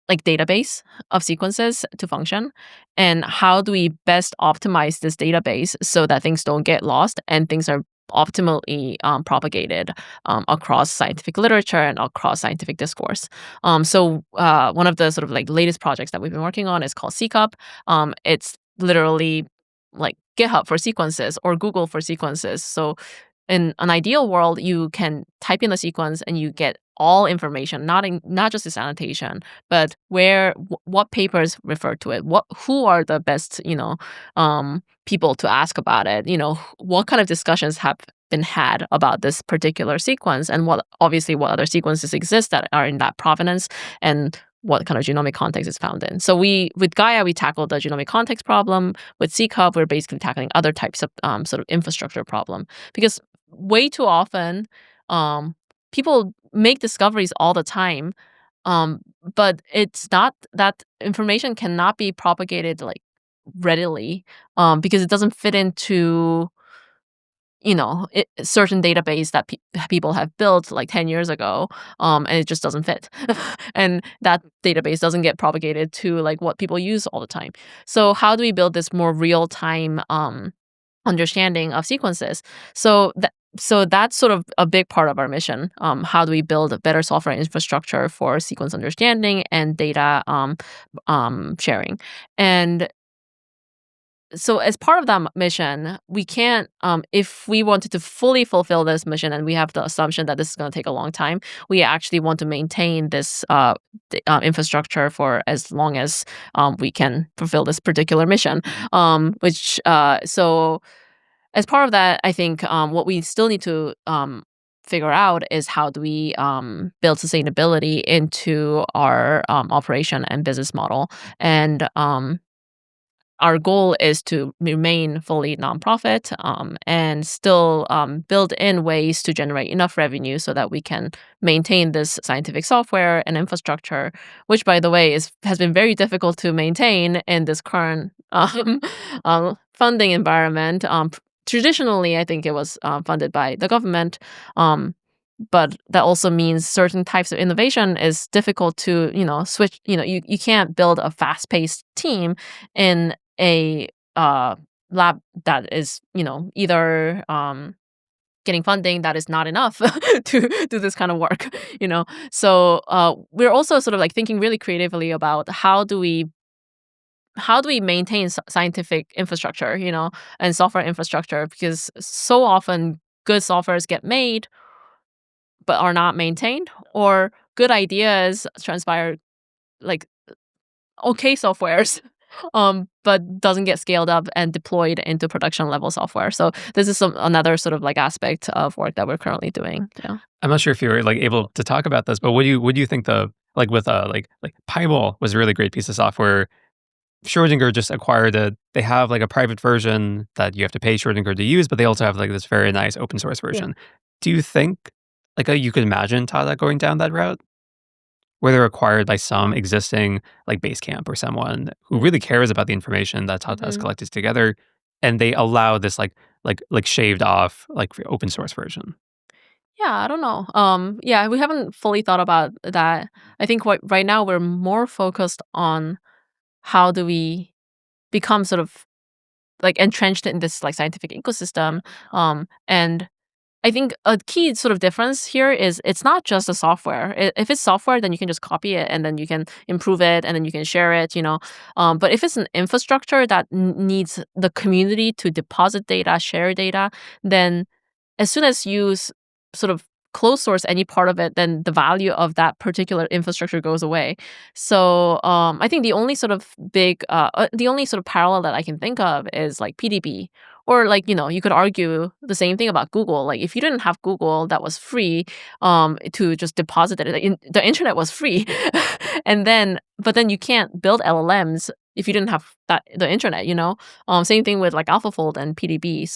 A: database of sequences to function, and how do we best optimize this database so that things don't get lost and things are optimally propagated across scientific literature and across scientific discourse. So one of the sort of latest projects that we've been working on is called SeqHub. It's literally like GitHub for sequences or Google for sequences. So in an ideal world, you can type in the sequence and you get all information, not just this annotation, but what papers refer to it, who are the best people to ask about it, what kind of discussions have been had about this particular sequence, and what other sequences exist that are in that provenance, and what kind of genomic context is found in. So with Gaia, we tackled the genomic context problem. With SeqHub, we're basically tackling other types of sort of infrastructure problem, because way too often people make discoveries all the time, but it's not that information cannot be propagated readily, because it doesn't fit into certain database that people have built 10 years ago, and it just doesn't fit. And that database doesn't get propagated to what people use all the time. So how do we build this more real-time understanding of sequences? So that's sort of a big part of our mission. How do we build a better software infrastructure for sequence understanding and data sharing? And so as part of that mission, we can't, if we wanted to fully fulfill this mission, and we have the assumption that this is going to take a long time, we actually want to maintain this infrastructure for as long as we can fulfill this particular mission. So as part of that, I think what we still need to figure out is how do we build sustainability into our operation and business model. And our goal is to remain fully nonprofit, and still build in ways to generate enough revenue so that we can maintain this scientific software and infrastructure, which, by the way, has been very difficult to maintain in this current funding environment. Traditionally, I think it was funded by the government, but that also means certain types of innovation is difficult to switch. You can't build a fast-paced team in a lab that is either getting funding that is not enough to do this kind of work. So we're also sort of thinking really creatively about how do we maintain scientific infrastructure, and software infrastructure, because so often good softwares get made but are not maintained, or good ideas transpire okay softwares, but doesn't get scaled up and deployed into production level software. So this is another sort of aspect of work that we're currently doing. Yeah.
B: I'm not sure if you were able to talk about this, but what do you think the with Piebald was a really great piece of software. Schrodinger just acquired it. They have a private version that you have to pay Schrodinger to use, but they also have this very nice open source version. Yeah. Do you think you could imagine Tata going down that route, where they're acquired by some existing Basecamp or someone who really cares about the information that Tata has collected together, and they allow this shaved off open source version?
A: Yeah, I don't know. Yeah, we haven't fully thought about that. I think right now we're more focused on how do we become sort of entrenched in this scientific ecosystem, and I think a key sort of difference here is it's not just the software. If it's software, then you can just copy it and then you can improve it and then you can share it, But if it's an infrastructure that needs the community to deposit data, share data, then as soon as you sort of close source any part of it, then the value of that particular infrastructure goes away. So I think the only sort of parallel that I can think of is like PDB. Or like, you could argue the same thing about Google. Like if you didn't have Google that was free to just deposit it, the internet was free. But then you can't build LLMs if you didn't have the internet, Same thing with like AlphaFold and PDB.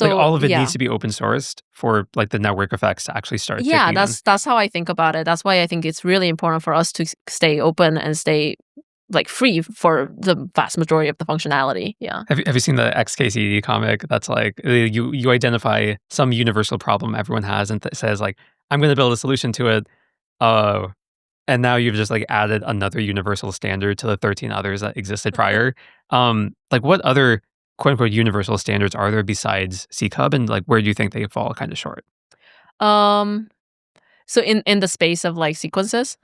B: Like all of it
A: yeah.
B: needs to be open sourced for like the network effects to actually start.
A: Yeah,
B: kicking in.
A: that's how I think about it. That's why I think it's really important for us to stay open and stay like free for the vast majority of the functionality. Yeah.
B: Have you seen the XKCD comic? That's like you identify some universal problem everyone has and says like, I'm going to build a solution to it. And now you've just like added another universal standard to the 13 others that existed prior. Like what other quote unquote universal standards are there besides SeqHub, and like where do you think they fall kind of short?
A: So in the space of like sequences,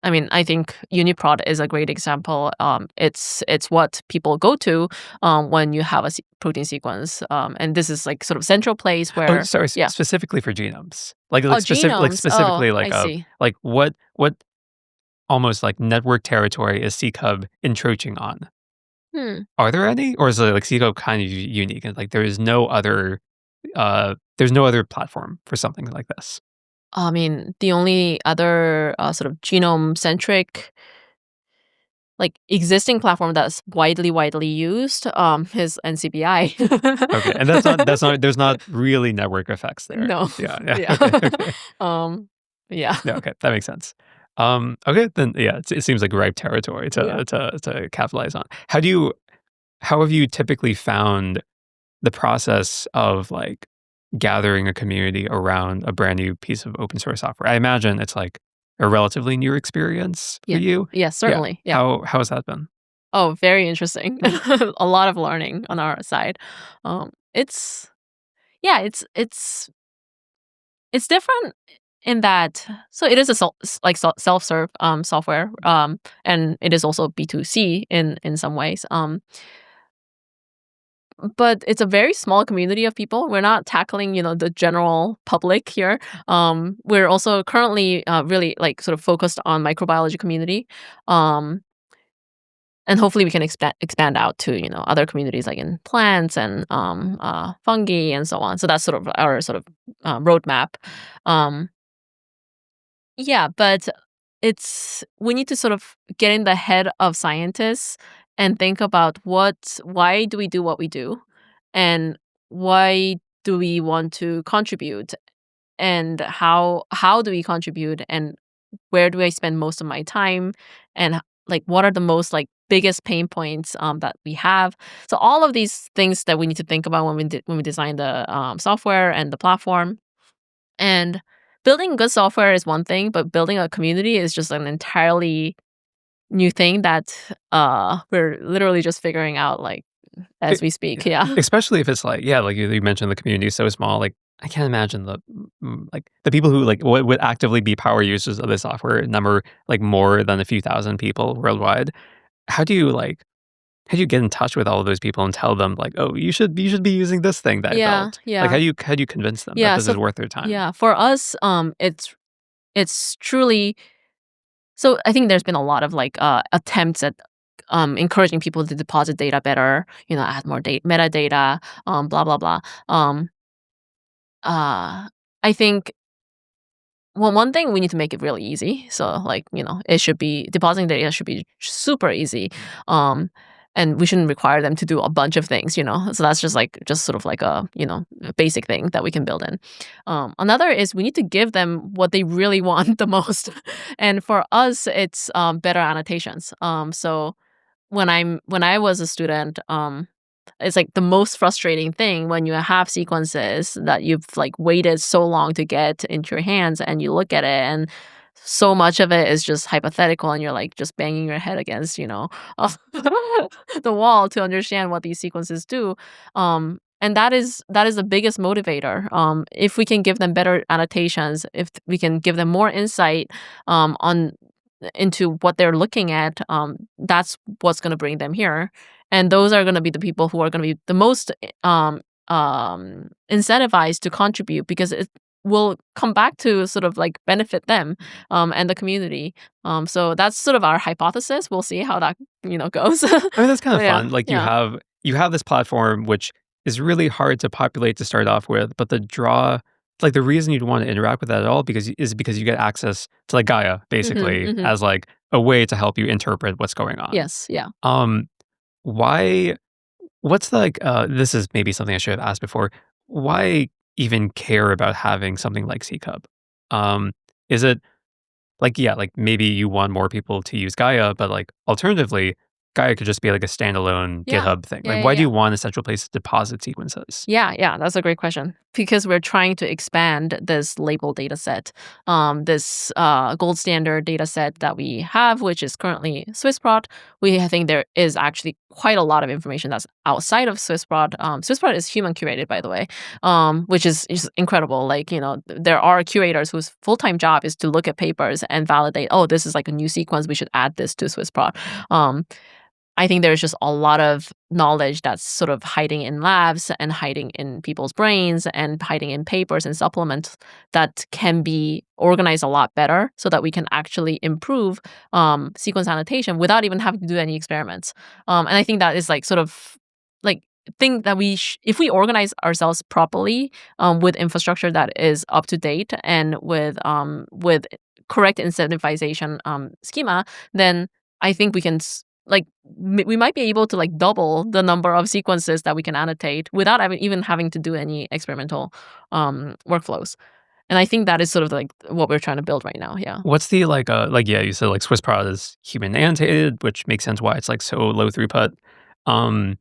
A: I mean, I think UniProt is a great example. It's what people go to when you have a protein sequence, and this is like sort of central place where.
B: Oh, sorry,
A: yeah.
B: specifically for genomes, like
A: genomes.
B: specifically like
A: I see.
B: like what almost like network territory is SeqHub encroaching on? Are there any, or is it like SeqHub kind of unique and like there's no other platform for something like this?
A: I mean, the only other sort of genome-centric, like existing platform that's widely used is NCBI.
B: Okay, and that's not. There's not really network effects there.
A: No.
B: Yeah.
A: Yeah.
B: Okay.
A: Yeah.
B: Yeah. Okay, that makes sense. Okay, then yeah, it seems like ripe territory to capitalize on. How have you typically found the process of like gathering a community around a brand new piece of open source software? I imagine it's like a relatively new experience for you.
A: Yeah, certainly. Yeah.
B: How has that been?
A: Oh, very interesting. A lot of learning on our side. It's different in that, so it is a self-serve software, and it is also B2C in some ways. But it's a very small community of people. We're not tackling, the general public here. We're also currently really like sort of focused on microbiology community. And hopefully we can expand out to, other communities like in plants and fungi and so on. So that's sort of our sort of roadmap. Yeah, but we need to sort of get in the head of scientists and think about why do we do what we do, and why do we want to contribute, and how do we contribute, and where do I spend most of my time, and like what are the most like biggest pain points that we have. So all of these things that we need to think about when we design the software and the platform. And building good software is one thing, but building a community is just an entirely new thing that we're literally just figuring out like as we speak. Yeah.
B: Especially if it's like, like you mentioned, the community is so small. Like I can't imagine the people who like would actively be power users of the software number like more than a few thousand people worldwide. How do you get in touch with all of those people and tell them like, oh, you should be using this thing that I built?
A: Yeah.
B: Like how do you convince them that this is worth their time?
A: Yeah. For us, it's truly. So I think there's been a lot of like attempts at encouraging people to deposit data better, add more metadata, blah blah blah. I think, well, one thing, we need to make it really easy. So like, it should be depositing data should be super easy. And we shouldn't require them to do a bunch of things, So that's just sort of like a, a basic thing that we can build in. Another is we need to give them what they really want the most. And for us, it's better annotations. So when I was a student, it's like the most frustrating thing when you have sequences that you've like waited so long to get into your hands, and you look at it and so much of it is just hypothetical, and you're like just banging your head against, the wall to understand what these sequences do. And and that is the biggest motivator. If we can give them better annotations, if we can give them more insight on into what they're looking at, that's what's going to bring them here. And those are going to be the people who are going to be the most incentivized to contribute, because it will come back to sort of like benefit them and the community. So that's sort of our hypothesis. We'll see how that goes.
B: I mean, that's kind of
A: Yeah,
B: fun. Like
A: yeah.
B: you have this platform which is really hard to populate to start off with, but the reason you'd want to interact with that at all is because you get access to like Gaia basically
A: Hmm.
B: as like a way to help you interpret what's going on.
A: Yes, yeah.
B: Um, why? What's like? This is maybe something I should have asked before. Why even care about having something like SeqHub? Is it like, yeah, like maybe you want more people to use Gaia, but like alternatively, Gaia could just be like a standalone
A: Yeah.
B: GitHub thing.
A: Yeah,
B: Like,
A: yeah,
B: why do
A: yeah.
B: you want a central place to deposit sequences?
A: Yeah, that's a great question. Because we're trying to expand this label data set, this gold standard data set that we have, which is currently SwissProt. I think there is actually quite a lot of information that's outside of SwissProt. SwissProt is human curated, by the way, which is incredible. Like, there are curators whose full-time job is to look at papers and validate, oh, this is like a new sequence, we should add this to SwissProt. I think there's just a lot of knowledge that's sort of hiding in labs and hiding in people's brains and hiding in papers and supplements that can be organized a lot better so that we can actually improve sequence annotation without even having to do any experiments. And I think that is like sort of like thing that if we organize ourselves properly with infrastructure that is up to date and with correct incentivization schema, then I think we can we might be able to like double the number of sequences that we can annotate without even having to do any experimental workflows. And I think that is sort of like what we're trying to build right now. Yeah.
B: What's the yeah, you said like SwissProt is human annotated, which makes sense why it's like so low throughput. Um,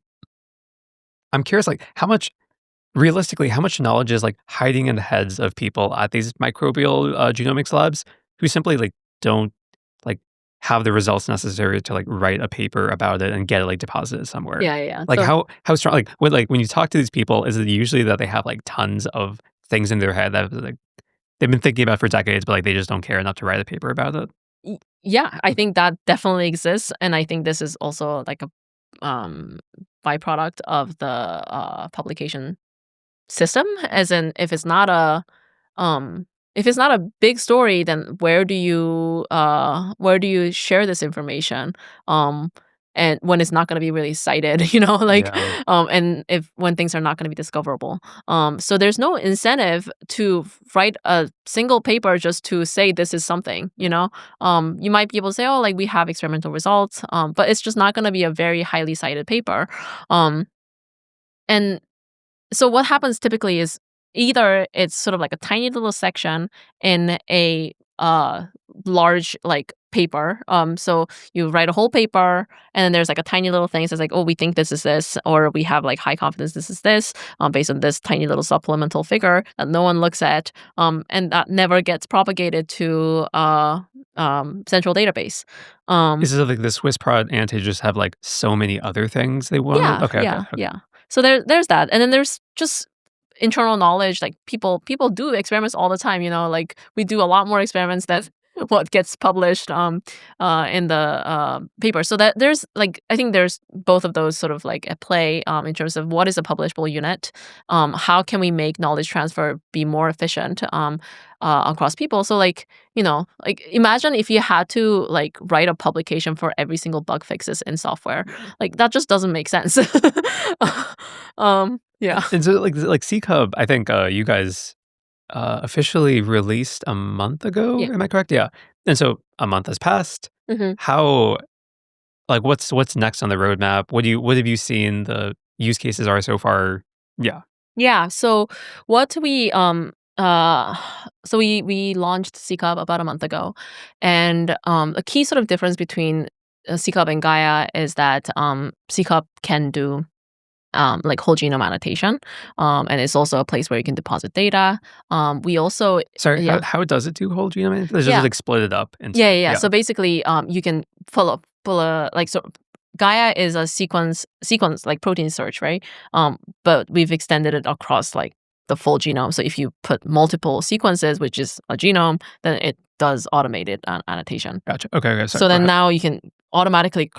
B: I'm curious, like realistically, how much knowledge is like hiding in the heads of people at these microbial genomics labs who simply like don't like have the results necessary to like write a paper about it and get it like deposited somewhere.
A: Yeah.
B: Like
A: So
B: how strong when you talk to these people, is it usually that they have like tons of things in their head that like they've been thinking about for decades, but like they just don't care enough to write a paper about it?
A: yeah, I think that definitely exists, and I think this is also like a byproduct of the publication system. As in, if it's not a big story, then where do you share this information? And when it's not going to be really cited,
B: Yeah.
A: and when things are not going to be discoverable. So there's no incentive to write a single paper just to say this is something, you might be able to say, oh, like we have experimental results, but it's just not going to be a very highly cited paper. And so what happens typically is either it's sort of like a tiny little section in a large like paper. So you write a whole paper and then there's like a tiny little thing that says like, oh, we think this is this, or we have like high confidence this is this, based on this tiny little supplemental figure that no one looks at, and that never gets propagated to central database.
B: Is it like the SwissProt annotators just have like so many other things they want to?
A: Yeah,
B: Okay, okay,
A: yeah,
B: okay.
A: yeah. So there's that, and then there's just internal knowledge. Like people do experiments all the time. Like we do a lot more experiments than what gets published in the paper. So that there's like I think there's both of those sort of like at play in terms of what is a publishable unit, how can we make knowledge transfer be more efficient across people. So like imagine if you had to like write a publication for every single bug fixes in software. Like that just doesn't make sense. Yeah.
B: And so like SeqHub, I think you guys officially released a month ago.
A: Yeah.
B: Am I correct? Yeah. And so a month has passed.
A: Hmm.
B: How like what's next on the roadmap? What have you seen the use cases are so far? Yeah.
A: Yeah. So what we launched SeqHub about a month ago, and a key sort of difference between SeqHub and Gaia is that SeqHub can do like whole genome annotation, and it's also a place where you can deposit data. We also
B: Sorry,
A: yeah.
B: how does it do whole genome annotation? Does it
A: Yeah.
B: just like split it up into
A: Yeah. So basically, you can pull a like Gaia is a sequence like protein search, right? But we've extended it across like the full genome. So if you put multiple sequences, which is a genome, then it does automated annotation.
B: Gotcha. Okay.
A: So then now you can automatically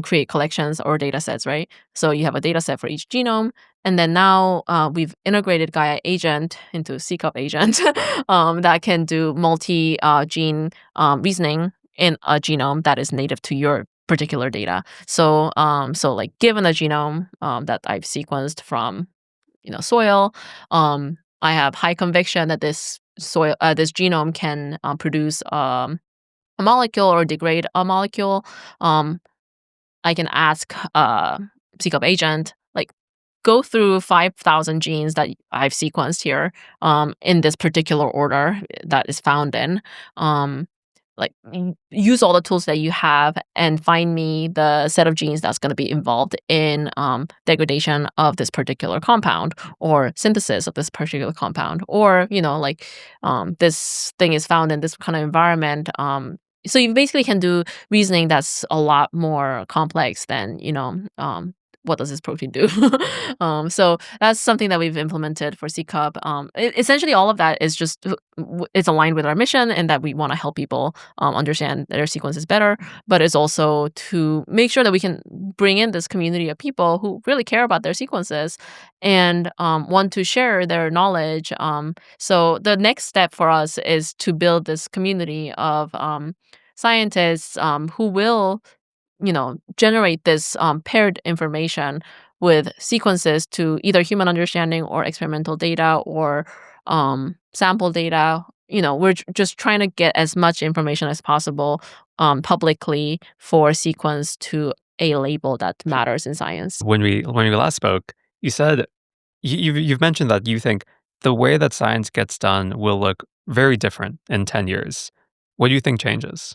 A: create collections or data sets, right? So you have a data set for each genome. And then now we've integrated Gaia agent into SeqHub agent that can do multi-gene reasoning in a genome that is native to your particular data. So like given a genome that I've sequenced from soil, I have high conviction that this genome can produce a molecule or degrade a molecule. I can ask SeqHub agent, like, go through 5,000 genes that I've sequenced here in this particular order that is found in. Use all the tools that you have and find me the set of genes that's going to be involved in degradation of this particular compound or synthesis of this particular compound, or this thing is found in this kind of environment. So you basically can do reasoning that's a lot more complex than what does this protein do? So that's something that we've implemented for SeqHub. Essentially, all of that is just it's aligned with our mission and that we want to help people understand their sequences better. But it's also to make sure that we can bring in this community of people who really care about their sequences and want to share their knowledge. So the next step for us is to build this community of scientists who will generate this paired information with sequences to either human understanding or experimental data or sample data. We're just trying to get as much information as possible publicly for sequence to a label that matters in science.
B: When we last spoke, you said you've mentioned that you think the way that science gets done will look very different in 10 years. What do you think changes?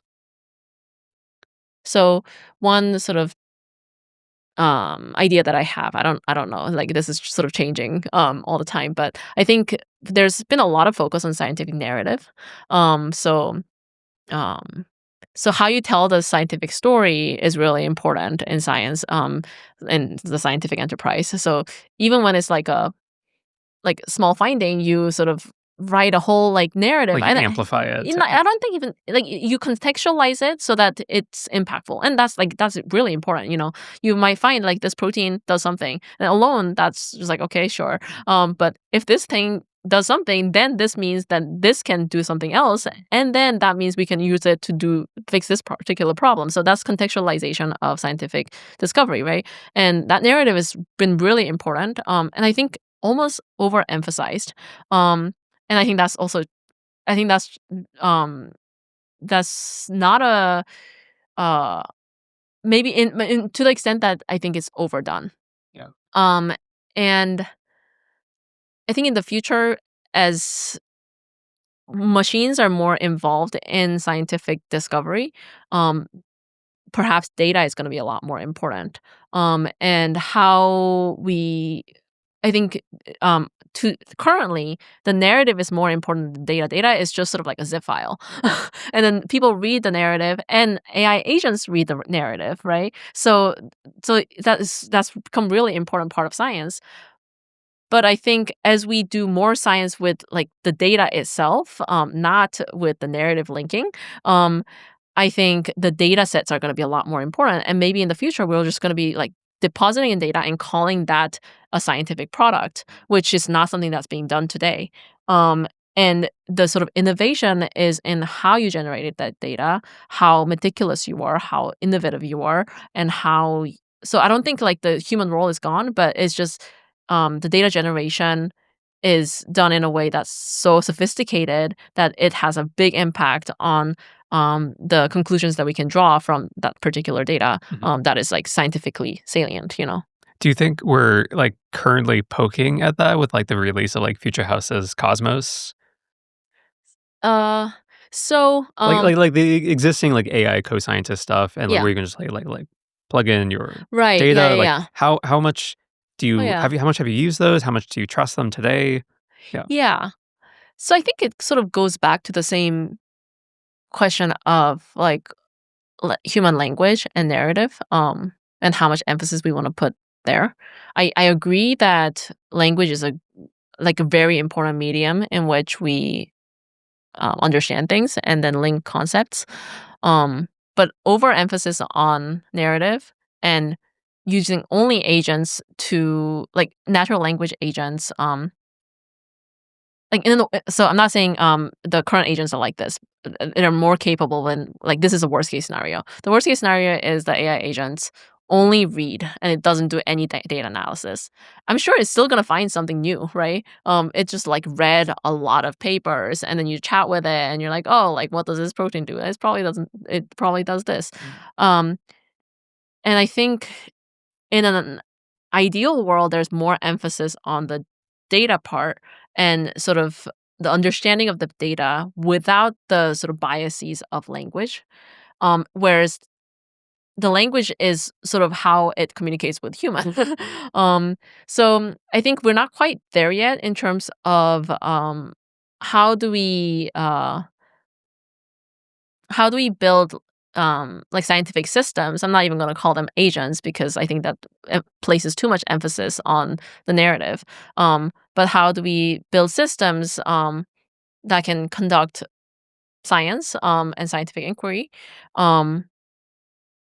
A: So one sort of idea that I have, I don't know, like this is sort of changing all the time, but I think there's been a lot of focus on scientific narrative. So how you tell the scientific story is really important in science, in the scientific enterprise. So even when it's like a small finding, you sort of write a whole narrative
B: and amplify it.
A: I don't think even you contextualize it so that it's impactful, and that's really important. You might find this protein does something, and alone that's just okay, sure. But if this thing does something, then this means that this can do something else, and then that means we can use it to fix this particular problem. So that's contextualization of scientific discovery, right? And that narrative has been really important, and I think almost overemphasized. And I think that's also, that's not a maybe in to the extent that I think it's overdone.
B: Yeah.
A: And I think in the future, as machines are more involved in scientific discovery, perhaps data is going to be a lot more important. And how we, I think, currently the narrative is more important than data. Data is just sort of like a zip file, and then people read the narrative, and AI agents read the narrative, right? So that's become really important part of science. But I think as we do more science with the data itself, not with the narrative linking, I think the data sets are going to be a lot more important. And maybe in the future, we're just going to be depositing in data and calling that a scientific product, which is not something that's being done today. And the sort of innovation is in how you generated that data, how meticulous you are, how innovative you are, and how. So I don't think the human role is gone, but it's just the data generation is done in a way that's so sophisticated that it has a big impact on the conclusions that we can draw from that particular data that is scientifically salient.
B: Do you think we're currently poking at that with the release of Future House's Cosmos?
A: So
B: the existing AI co-scientist stuff, and where you can just plug in your data.
A: Yeah.
B: How much do you how much have you used those? How much do you trust them today?
A: Yeah. So I think it sort of goes back to the same question of human language and narrative. and how much emphasis we want to put there. I agree that language is a very important medium in which we understand things and then link concepts. But overemphasis on narrative and using only agents to natural language agents. So I'm not saying the current agents are like this. They're more capable than this is a worst case scenario. The worst case scenario is the AI agents only read and it doesn't do any data analysis. I'm sure it's still gonna find something new, right? It just read a lot of papers and then you chat with it and you're like, oh, what does this protein do? It probably doesn't. It probably does this. And I think in an ideal world, there's more emphasis on the data part and sort of the understanding of the data without the sort of biases of language. Whereas the language is sort of how it communicates with humans. So I think we're not quite there yet in terms of how do we build scientific systems. I'm not even going to call them agents because I think that places too much emphasis on the narrative. But how do we build systems that can conduct science and scientific inquiry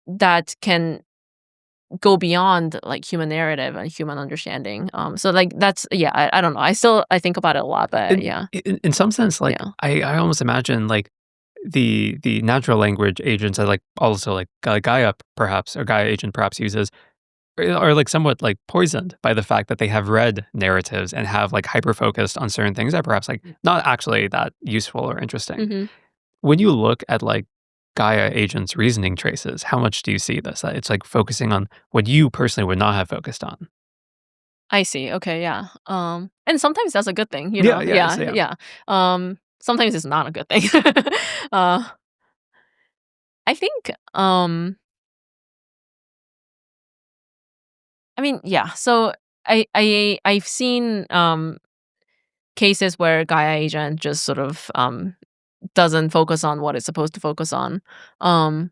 A: that can go beyond human narrative and human understanding. So that's I don't know. I think about it a lot, but
B: in some sense, I almost imagine the natural language agents that also Gaia perhaps, or Gaia agent perhaps uses are somewhat poisoned by the fact that they have read narratives and have hyper focused on certain things that perhaps not actually that useful or interesting.
A: Mm-hmm.
B: When you look at Gaia agents reasoning traces, how much do you see this? That it's focusing on what you personally would not have focused on.
A: I see. Okay, yeah. And sometimes that's a good thing, you
B: Yeah,
A: know.
B: yeah.
A: Sometimes it's not a good thing. I think I mean, yeah. So I've seen cases where Gaia agent just sort of doesn't focus on what it's supposed to focus on. And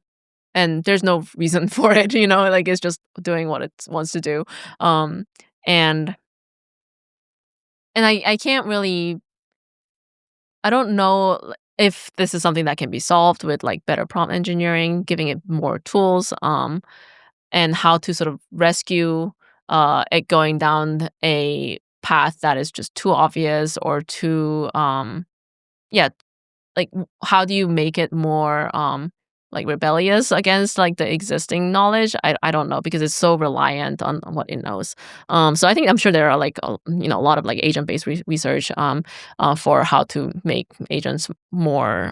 A: there's no reason for it, it's just doing what it wants to do. And I can't really, I don't know if this is something that can be solved with better prompt engineering, giving it more tools, and how to sort of rescue it going down a path that is just too obvious or too how do you make it more rebellious against the existing knowledge? I don't know, because it's so reliant on what it knows. So I'm sure there are a lot of agent based research for how to make agents more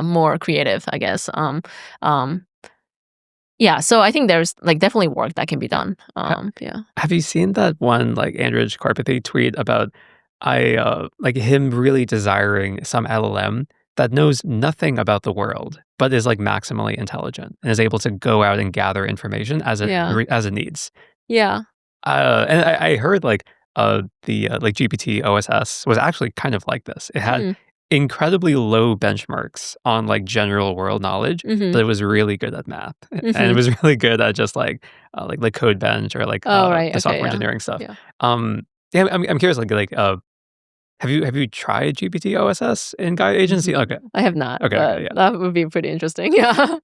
A: more creative, I guess. So I think there's definitely work that can be done.
B: Have you seen that one Andrej Karpathy tweet about him really desiring some LLM that knows nothing about the world but is maximally intelligent and is able to go out and gather information as it as it needs?
A: Yeah.
B: And I heard the GPT OSS was actually kind of like this. It had incredibly low benchmarks on general world knowledge, but it was really good at math, and it was really good at just the code bench or the software engineering stuff.
A: Yeah.
B: I'm curious, have you tried GPT OSS in Gaia agency? Okay,
A: I have not.
B: Okay,
A: but
B: yeah.
A: That would be pretty interesting. Yeah.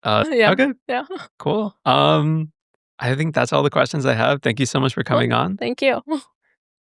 B: Okay,
A: Yeah.
B: cool. I think that's all the questions I have. Thank you so much for coming on.
A: Thank you.